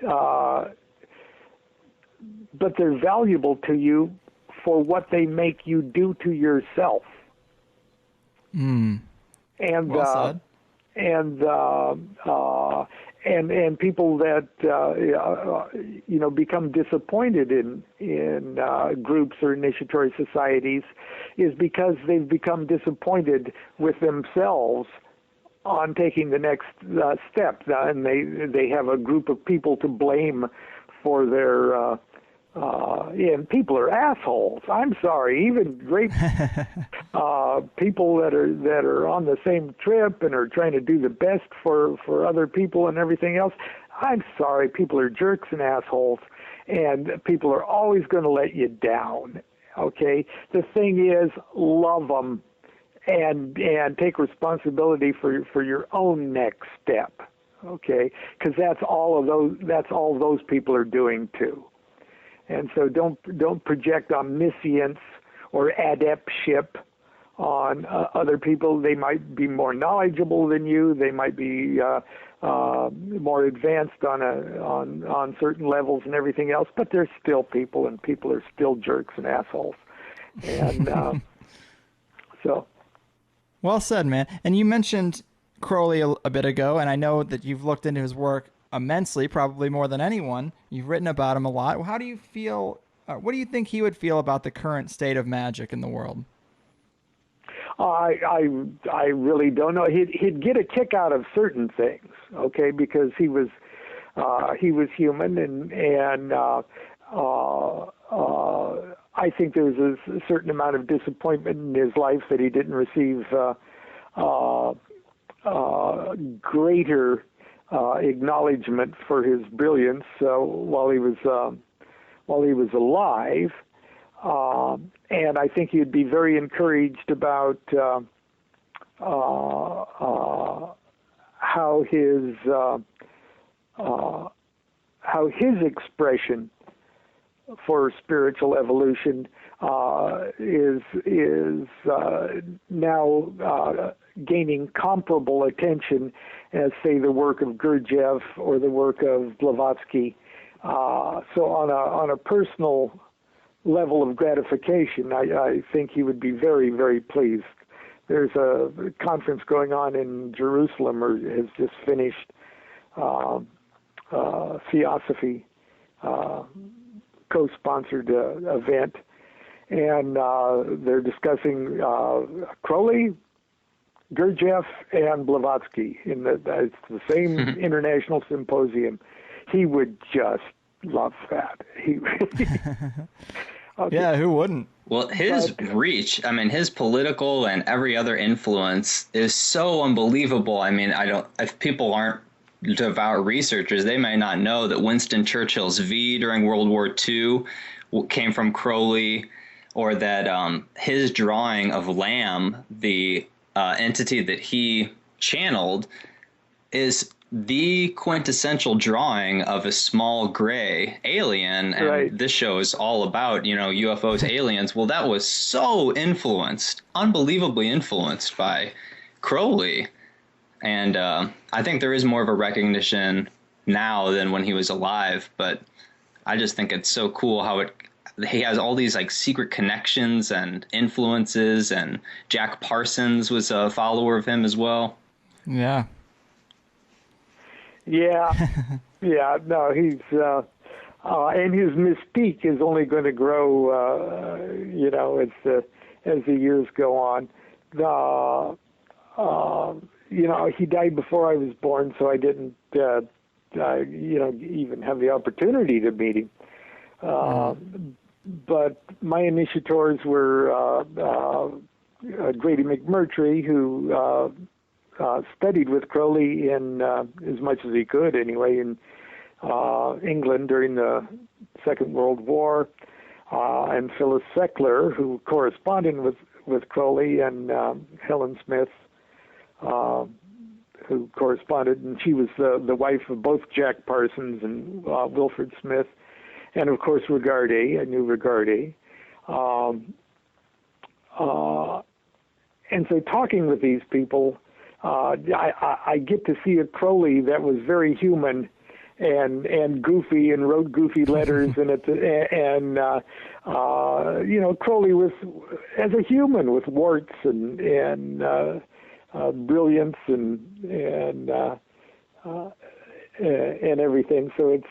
but they're valuable to you for what they make you do to yourself. And well said. And people that become disappointed in groups or initiatory societies is because they've become disappointed with themselves on taking the next step, and they have a group of people to blame for their and people are assholes. I'm sorry, even great people that are on the same trip and are trying to do the best for other people and everything else. I'm sorry, people are jerks and assholes, and people are always going to let you down. Okay, the thing is, love them and take responsibility for your own next step. Okay, because that's all those people are doing too. And so don't project omniscience or adeptship on other people. They might be more knowledgeable than you. They might be more advanced on certain levels and everything else. But they're still people, and people are still jerks and assholes. And so. Well said, man. And you mentioned Crowley a bit ago, and I know that you've looked into his work immensely, probably more than anyone. You've written about him a lot. How do you feel? What do you think he would feel about the current state of magic in the world? I really don't know. He'd get a kick out of certain things, okay, because he was human, and I think there was a certain amount of disappointment in his life that he didn't receive greater acknowledgement for his brilliance while he was alive, and I think he'd be very encouraged about how his expression for spiritual evolution is now gaining comparable attention as, say, the work of Gurdjieff or the work of Blavatsky. So on a personal level of gratification, I think he would be very, very pleased. There's a conference going on in Jerusalem, or has just finished, Theosophy, co-sponsored event, and they're discussing Crowley, Gurdjieff, and Blavatsky. It's the same international symposium. He would just love that. Okay. Yeah, who wouldn't? Well, his reach, I mean, his political and every other influence is so unbelievable. I mean, if people aren't devout researchers, they may not know that Winston Churchill's V during World War II came from Crowley, or that his drawing of Lamb, the entity that he channeled, is the quintessential drawing of a small gray alien. And right. This show is all about, UFOs, aliens. Well, that was so unbelievably influenced by Crowley. And I think there is more of a recognition now than when he was alive. But I just think it's so cool how he has all these like secret connections and influences. And Jack Parsons was a follower of him as well. Yeah. Yeah. No, he's and his mystique is only going to grow, as the years go on. he died before I was born, so I didn't, even have the opportunity to meet him. But my initiators were Grady McMurtry, who studied with Crowley in as much as he could, anyway, in England during the Second World War, and Phyllis Seckler, who corresponded with Crowley, and Helen Smith, who corresponded, and she was the wife of both Jack Parsons and Wilfred Smith, and of course Regarde. I knew Regarde. And so talking with these people, I get to see a Crowley that was very human and goofy and wrote goofy letters Crowley was as a human with warts and brilliance and everything. So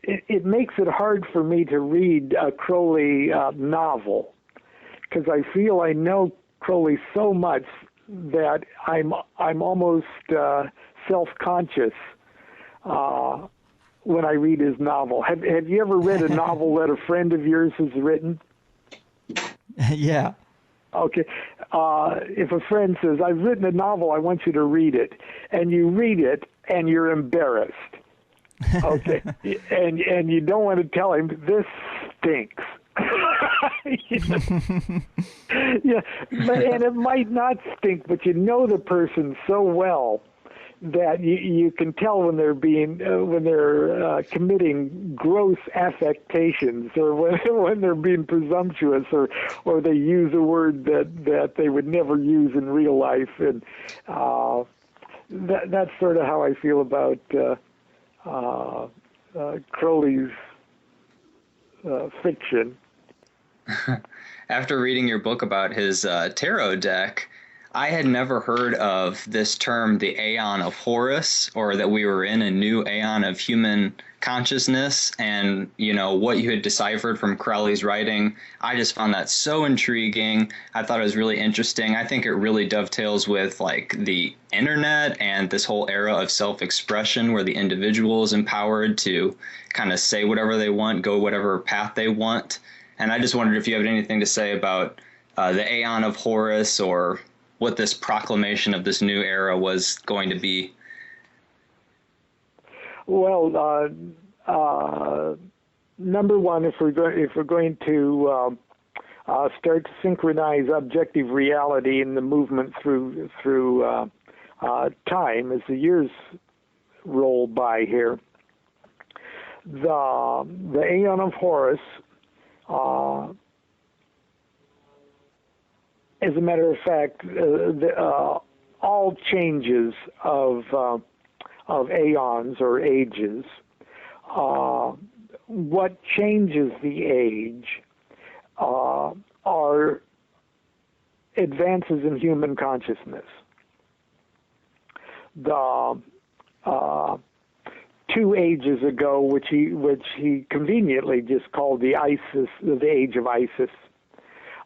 it makes it hard for me to read a Crowley novel, because I feel I know Crowley so much that I'm almost self-conscious when I read his novel. Have you ever read a novel that a friend of yours has written? Yeah. Okay. If a friend says, "I've written a novel, I want you to read it," and you read it and you're embarrassed, okay, and you don't want to tell him, "This stinks." Yeah, and it might not stink, but you know the person so well that you can tell when they're committing gross affectations, or when they're being presumptuous, or they use a word that they would never use in real life, and that's sort of how I feel about Crowley's fiction. After reading your book about his tarot deck, I had never heard of this term, the Aeon of Horus, or that we were in a new aeon of human consciousness, and, what you had deciphered from Crowley's writing. I just found that so intriguing. I thought it was really interesting. I think it really dovetails with, the internet and this whole era of self-expression where the individual is empowered to kind of say whatever they want, go whatever path they want. And I just wondered if you have anything to say about the Aeon of Horus, or what this proclamation of this new era was going to be. Well, number one, if we're going to start to synchronize objective reality in the movement through time as the years roll by here, the Aeon of Horus. As a matter of fact, all changes of aeons or ages, what changes the age are advances in human consciousness. The 2 ages ago, which he conveniently just called the age of Isis,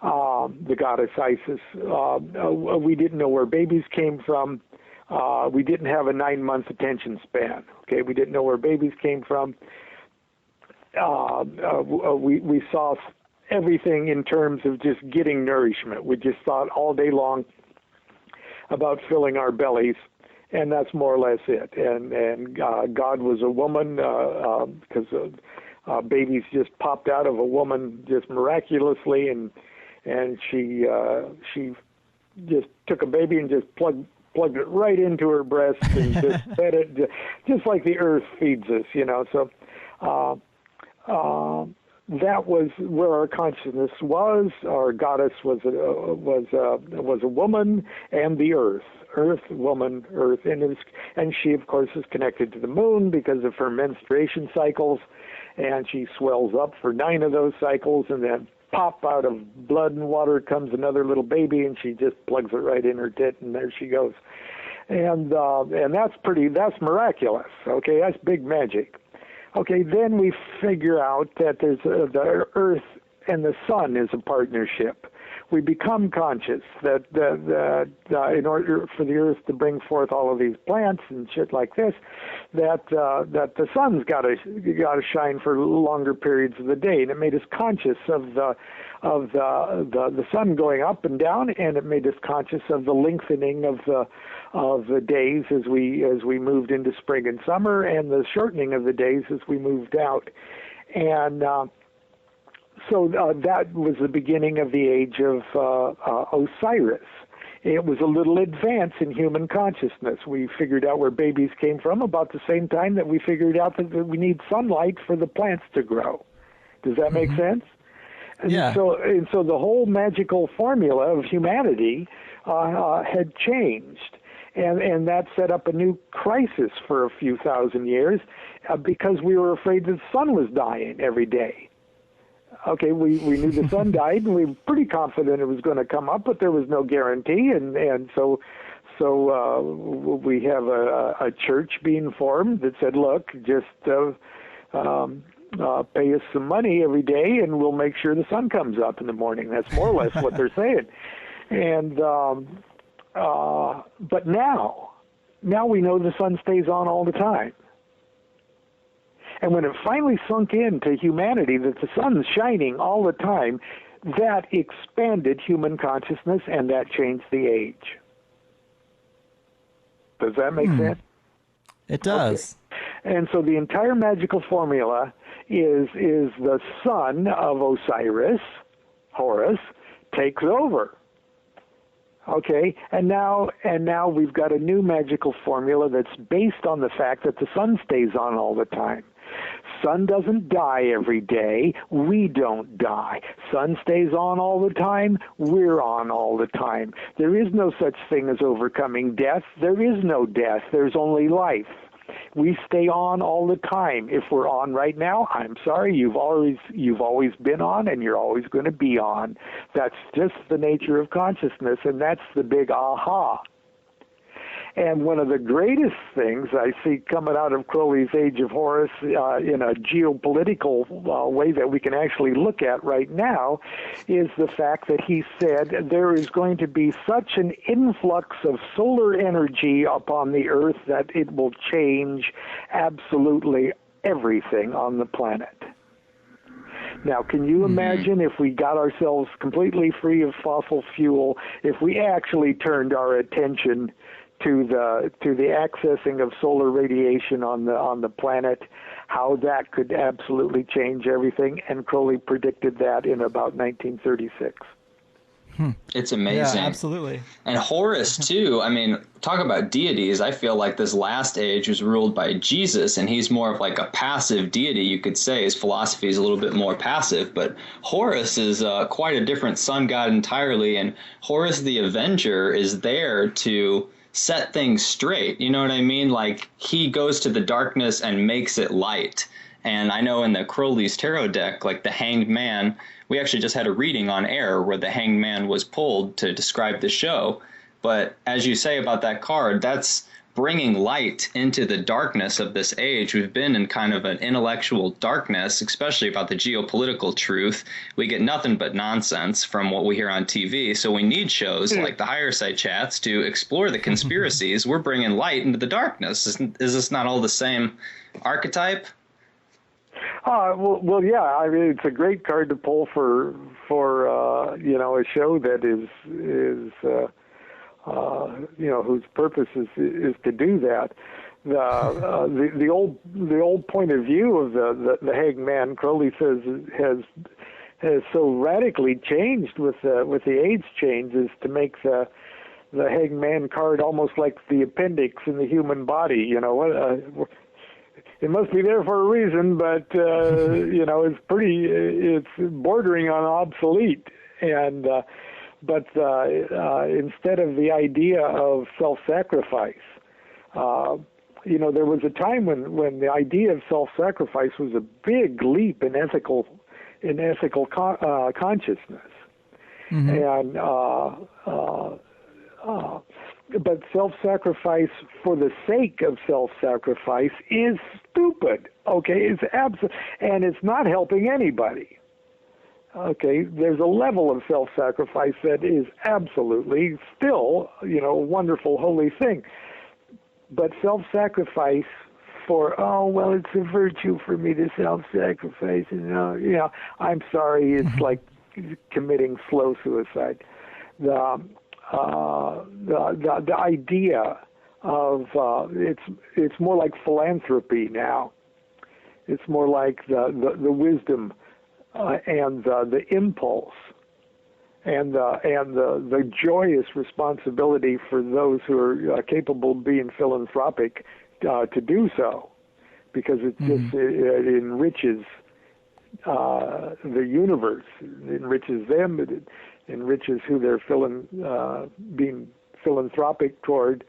the goddess Isis. We didn't know where babies came from. We didn't have a 9-month attention span. Okay, we didn't know where babies came from. We saw everything in terms of just getting nourishment. We just thought all day long about filling our bellies, and that's more or less it. And God was a woman, because babies just popped out of a woman just miraculously, and she just took a baby and just plugged it right into her breast and just fed it, just like the earth feeds us, So that was where our consciousness was. Our goddess was a woman, and the earth, woman, earth, and she of course is connected to the moon because of her menstruation cycles, and she swells up for 9 of those cycles, and then pop, out of blood and water comes another little baby, and she just plugs it right in her tit, and there she goes. And that's miraculous. Okay, that's big magic. Okay, then we figure out that there's the earth and the sun is a partnership. we become conscious that in order for the earth to bring forth all of these plants and shit like this, that the sun's got to shine for longer periods of the day, and it made us conscious of the sun going up and down, and it made us conscious of the lengthening of the days as we moved into spring and summer, and the shortening of the days as we moved out, and so that was the beginning of the age of Osiris. It was a little advance in human consciousness. We figured out where babies came from about the same time that we figured out that we need sunlight for the plants to grow. Does that make sense? And yeah. So the whole magical formula of humanity had changed. And that set up a new crisis for a few thousand years because we were afraid the sun was dying every day. Okay, we knew the sun died, and we were pretty confident it was going to come up, but there was no guarantee, and so we have a church being formed that said, look, just pay us some money every day, and we'll make sure the sun comes up in the morning. That's more or less what they're saying. And but now we know the sun stays on all the time. And when it finally sunk into humanity that the sun's shining all the time, that expanded human consciousness, and that changed the age. Does that make sense? It does. Okay. And so the entire magical formula is the son of Osiris, Horus, takes over. Okay, and now we've got a new magical formula that's based on the fact that the sun stays on all the time. Sun doesn't die every day. We don't die. Sun stays on all the time. We're on all the time. There is no such thing as overcoming death. There is no death. There's only life. We stay on all the time. If we're on right now, I'm sorry, you've always been on, and you're always going to be on. That's just the nature of consciousness, and that's the big aha. And one of the greatest things I see coming out of Crowley's Age of Horus in a geopolitical way that we can actually look at right now is the fact that he said there is going to be such an influx of solar energy upon the Earth that it will change absolutely everything on the planet. Now, can you imagine if we got ourselves completely free of fossil fuel, if we actually turned our attention to the accessing of solar radiation on the planet, how that could absolutely change everything? And Crowley predicted that in about 1936. It's amazing. Yeah, absolutely. And Horus, too, I mean, talk about deities. I feel like this last age was ruled by Jesus, and he's more of like a passive deity, you could say. His philosophy is a little bit more passive, but Horus is quite a different sun god entirely, and Horus the Avenger is there to set things straight. You know what I mean? Like, he goes to the darkness and makes it light. And I know in the Crowley's tarot deck, like the Hanged Man, we actually just had a reading on air where the Hanged Man was pulled to describe the show. But as you say about that card, that's bringing light into the darkness of this age. We've been in kind of an intellectual darkness, especially about the geopolitical truth. We get nothing but nonsense from what we hear on TV. So we need shows like the Higherside Chats to explore the conspiracies. We're bringing light into the darkness. Is this not all the same archetype? Well, yeah. I mean, it's a great card to pull for a show that is whose purpose is to do that. The old point of view of the Hanged Man, Crowley says, has so radically changed with the age change as to make the Hanged Man card almost like the appendix in the human body. It must be there for a reason, but it's bordering on obsolete. And but instead of the idea of self-sacrifice, there was a time when the idea of self-sacrifice was a big leap in ethical consciousness, and but self-sacrifice for the sake of self-sacrifice is stupid. Okay, it's and it's not helping anybody. Okay, there's a level of self-sacrifice that is absolutely still, a wonderful, holy thing. But self-sacrifice for, it's a virtue for me to self-sacrifice, I'm sorry, it's like committing slow suicide. The idea of it's more like philanthropy now. It's more like the wisdom and the impulse and the joyous responsibility for those who are capable of being philanthropic to do so, because it just it enriches the universe, it enriches them, it enriches who they're being philanthropic toward.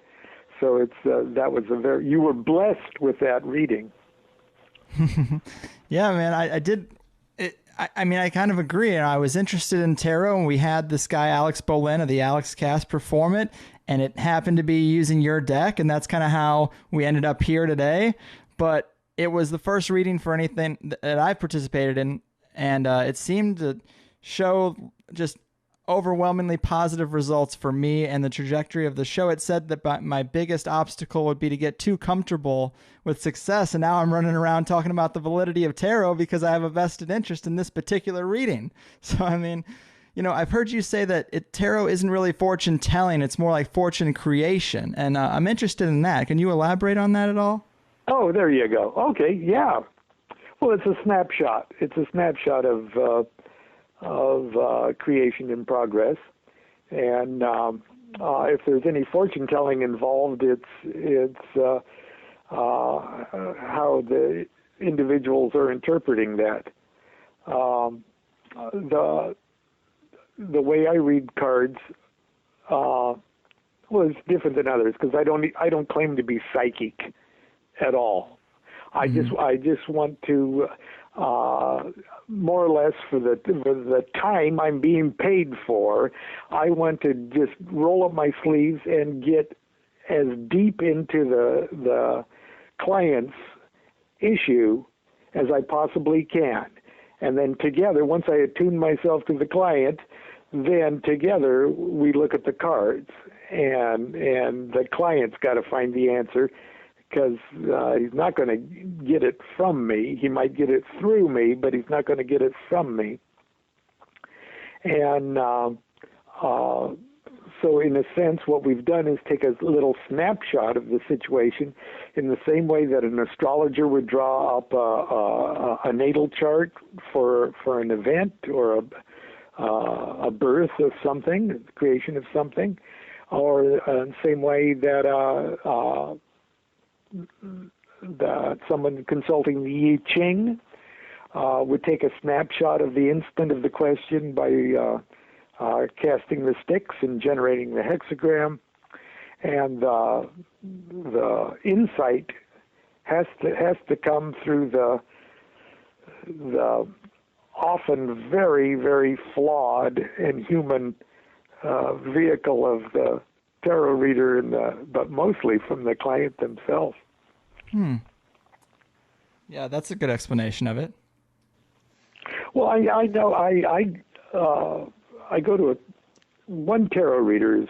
So it's that was you were blessed with that reading. Yeah, man, I did. I kind of agree. And I was interested in tarot, and we had this guy, Alex Bolin of the Alex Cast, perform it. And it happened to be using your deck. And that's kind of how we ended up here today. But it was the first reading for anything that I've participated in. And it seemed to show just overwhelmingly positive results for me and the trajectory of the show. It said that my biggest obstacle would be to get too comfortable with success, and now I'm running around talking about the validity of tarot because I have a vested interest in this particular reading. So I've heard you say that tarot isn't really fortune telling, it's more like fortune creation, and I'm interested in that. Can you elaborate on that at all? Oh, there you go. Okay, yeah. Well, it's a snapshot. It's a snapshot of creation in progress, and if there's any fortune telling involved, it's how the individuals are interpreting that. The way I read cards is different than others, because I don't claim to be psychic at all. I just want to more or less for the time I'm being paid for, I want to just roll up my sleeves and get as deep into the client's issue as I possibly can. And then together, once I attune myself to the client, then together we look at the cards, and the client's got to find the answer, because he's not going to get it from me. He might get it through me, but he's not going to get it from me. And so in a sense, what we've done is take a little snapshot of the situation in the same way that an astrologer would draw up a natal chart for an event or a birth of something, the creation of something, or the same way that someone consulting the I Ching would take a snapshot of the instant of the question by casting the sticks and generating the hexagram, and the insight has to come through the often very, very flawed and human vehicle of the tarot reader, but mostly from the client themselves. Yeah, that's a good explanation of it. Well, I know I go to one tarot reader is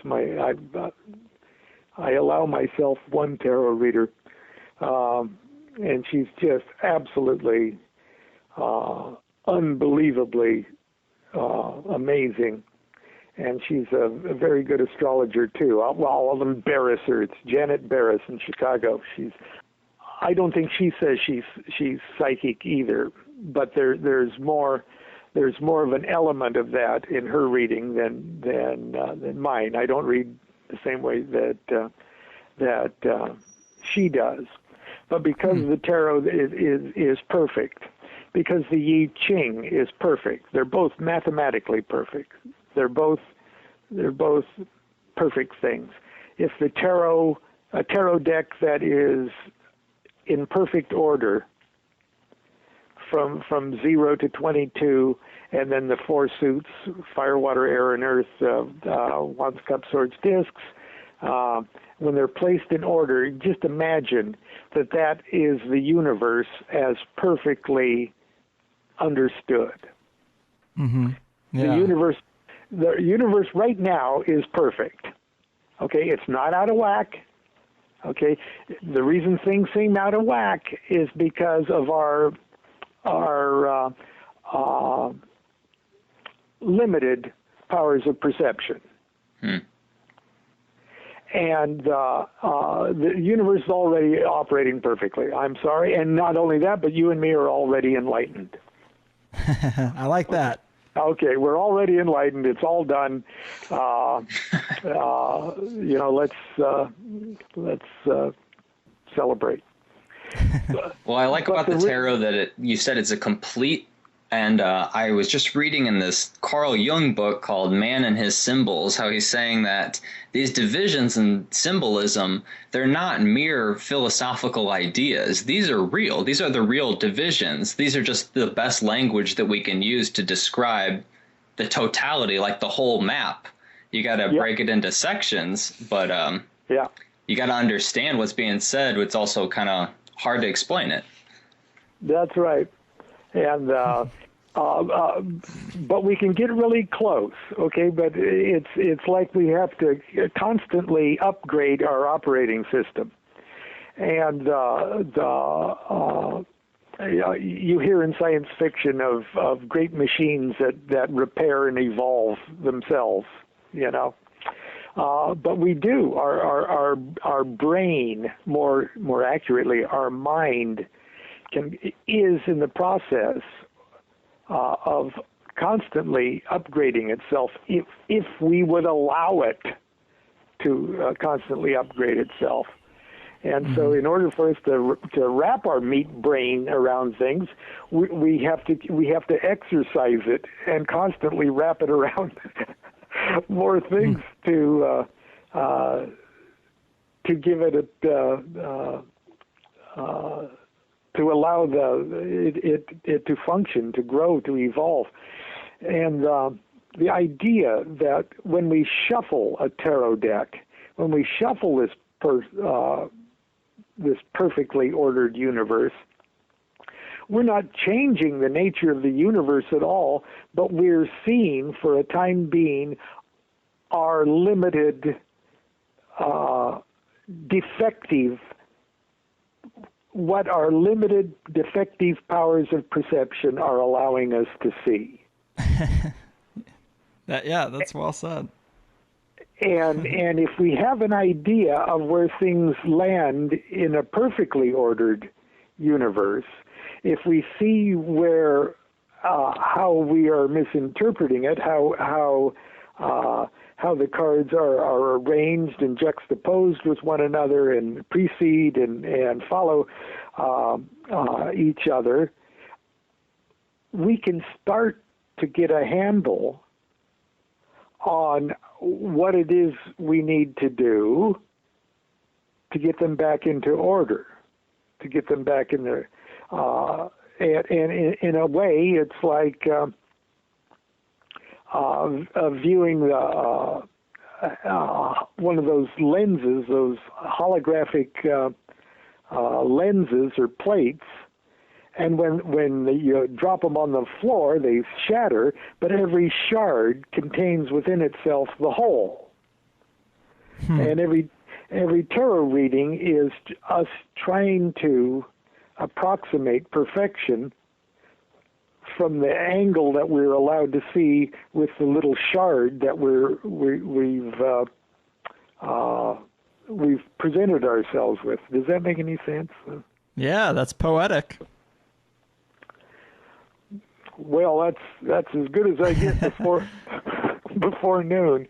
I allow myself one tarot reader, and she's just absolutely unbelievably amazing. And she's a very good astrologer too. I'll embarrass her. It's Janet Barris in Chicago. I don't think she says she's psychic either, but there's more of an element of that in her reading than mine. I don't read the same way that she does, but because the tarot is perfect, because the I Ching is perfect. They're both mathematically perfect. They're both perfect things. If a tarot deck that is in perfect order from 0 to 22, and then the four suits, fire, water, air, and earth, wands, cups, swords, discs, when they're placed in order, just imagine that is the universe as perfectly understood. Mm-hmm. Yeah. The universe right now is perfect. Okay, it's not out of whack. Okay, the reason things seem out of whack is because of our limited powers of perception. And the universe is already operating perfectly. I'm sorry, and not only that, but you and me are already enlightened. I like that. Okay, we're already enlightened. It's all done. Let's celebrate. Well, I like about the tarot that you said it's a complete. And I was just reading in this Carl Jung book called Man and His Symbols, how he's saying that these divisions in symbolism, they're not mere philosophical ideas. These are real. These are the real divisions. These are just the best language that we can use to describe the totality, like the whole map. You got to break it into sections, but you got to understand what's being said. It's also kind of hard to explain it. That's right. And but we can get really close, okay? But it's like we have to constantly upgrade our operating system. And you hear in science fiction of great machines that repair and evolve themselves, you know. But we do. Our brain, more accurately, our mind is in the process of constantly upgrading itself if we would allow it to constantly upgrade itself. And so in order for us to wrap our meat brain around things, we have to exercise it and constantly wrap it around more things to give it to allow it to function, to grow, to evolve. And the idea that when we shuffle a tarot deck, when we shuffle this perfectly ordered universe, we're not changing the nature of the universe at all, but we're seeing, for a time being, our limited, what our limited defective powers of perception are allowing us to see. That's well said. And if we have an idea of where things land in a perfectly ordered universe, if we see where how we are misinterpreting it, how the cards are arranged and juxtaposed with one another and precede and follow each other, we can start to get a handle on what it is we need to do to get them back into order, to get them back in there. And in a way, it's like viewing one of those lenses, those holographic lenses or plates, and when you drop them on the floor, they shatter, but every shard contains within itself the whole. And every tarot reading is us trying to approximate perfection from the angle that we're allowed to see with the little shard that we've presented ourselves with. Does that make any sense? Yeah, that's poetic. Well, that's as good as I get before noon.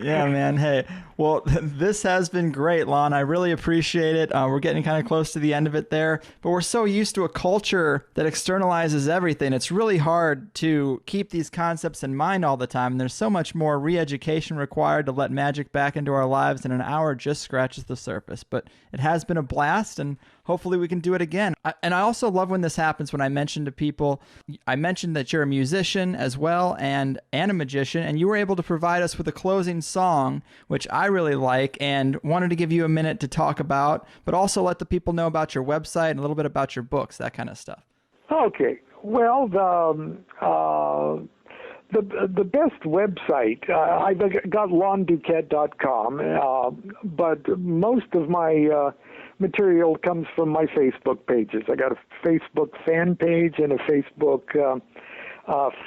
Yeah, man. Hey, well, this has been great, Lon. I really appreciate it. We're getting kind of close to the end of it there, but we're so used to a culture that externalizes everything. It's really hard to keep these concepts in mind all the time. And there's so much more re-education required to let magic back into our lives, and an hour just scratches the surface. But it has been a blast, and hopefully we can do it again. And I also love when this happens, when I mention to people, I mentioned that you're a musician as well and a magician, and you were able to provide us with a closing song, which I really like, and wanted to give you a minute to talk about, but also let the people know about your website and a little bit about your books, that kind of stuff. Okay. Well, The best website, I've got londuquette.com, but most of my material comes from my Facebook pages. I got a Facebook fan page and a Facebook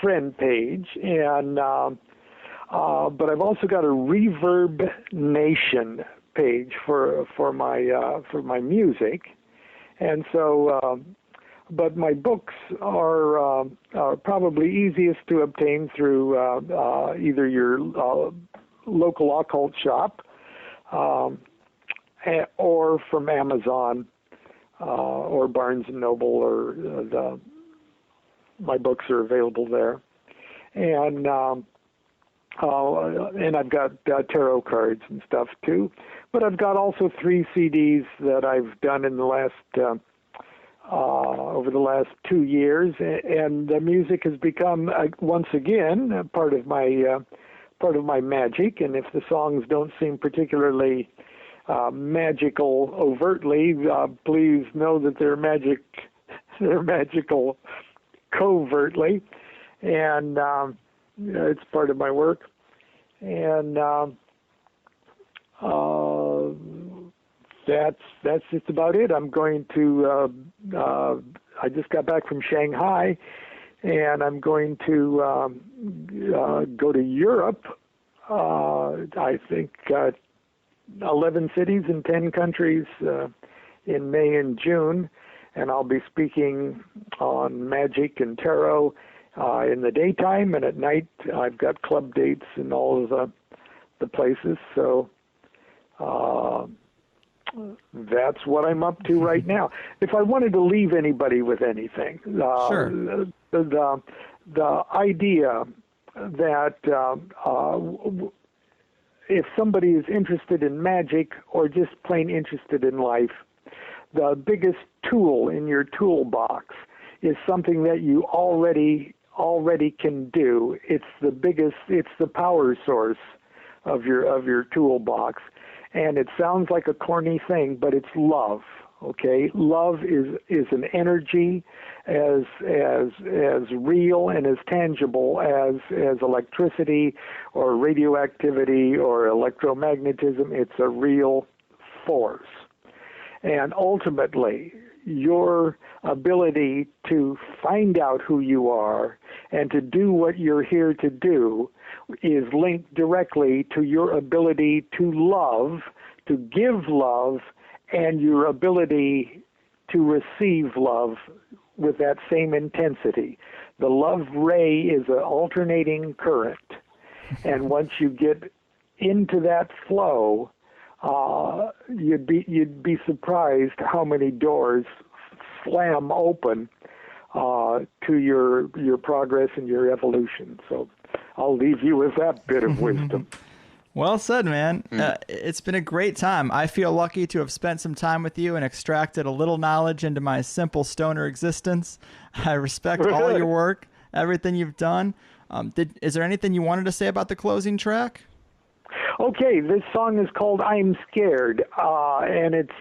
friend page, and but I've also got a Reverb Nation page for my music, and so. But my books are probably easiest to obtain through either your local occult shop or from Amazon or Barnes and Noble, or my books are available there. And I've got tarot cards and stuff too. But I've got also 3 CDs that I've done in the last over the last 2 years, and the music has become once again part of my magic. And if the songs don't seem particularly magical overtly, please know that they're magical covertly, and it's part of my work. And that's just about it. I'm going to. I just got back from Shanghai, and I'm going to go to Europe. I think 11 cities in 10 countries in May and June, and I'll be speaking on Magik and tarot in the daytime, and at night I've got club dates in all of the places. So. That's what I'm up to right now. If I wanted to leave anybody with anything, Sure. the idea that if somebody is interested in magic or just plain interested in life, the biggest tool in your toolbox is something that you already can do. It's the power source of your toolbox. And it sounds like a corny thing, but it's love. Okay, love is an energy as real and as tangible as electricity or radioactivity or electromagnetism. It's a real force, and ultimately, your ability to find out who you are and to do what you're here to do is linked directly to your ability to love, to give love, and your ability to receive love with that same intensity. The love ray is an alternating current, and once you get into that flow, you'd be surprised how many doors slam open to your progress and your evolution. So I'll leave you with that bit of wisdom. Well said, man. It's been a great time. I feel lucky to have spent some time with you and extracted a little knowledge into my simple stoner existence. I respect all your work, everything you've done. Is there anything you wanted to say about the closing track? Okay, this song is called "I'm Scared," and it's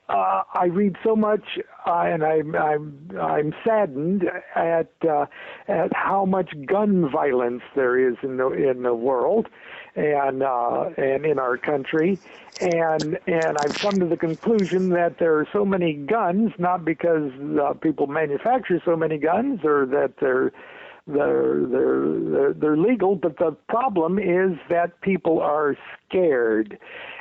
I read so much, and I'm saddened at how much gun violence there is in the world, and in our country, and I've come to the conclusion that there are so many guns not because people manufacture so many guns or that they're legal, but the problem is that people are scared,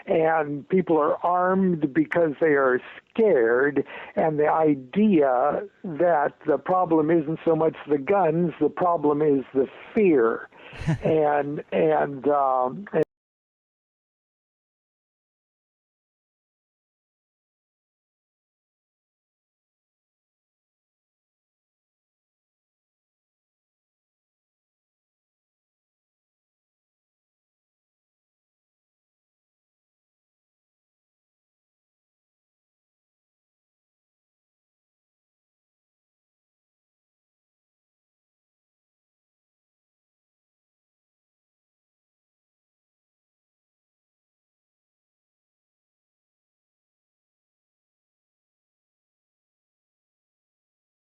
and people are armed because they are scared, and the idea that the problem isn't so much the guns, the problem is the fear, and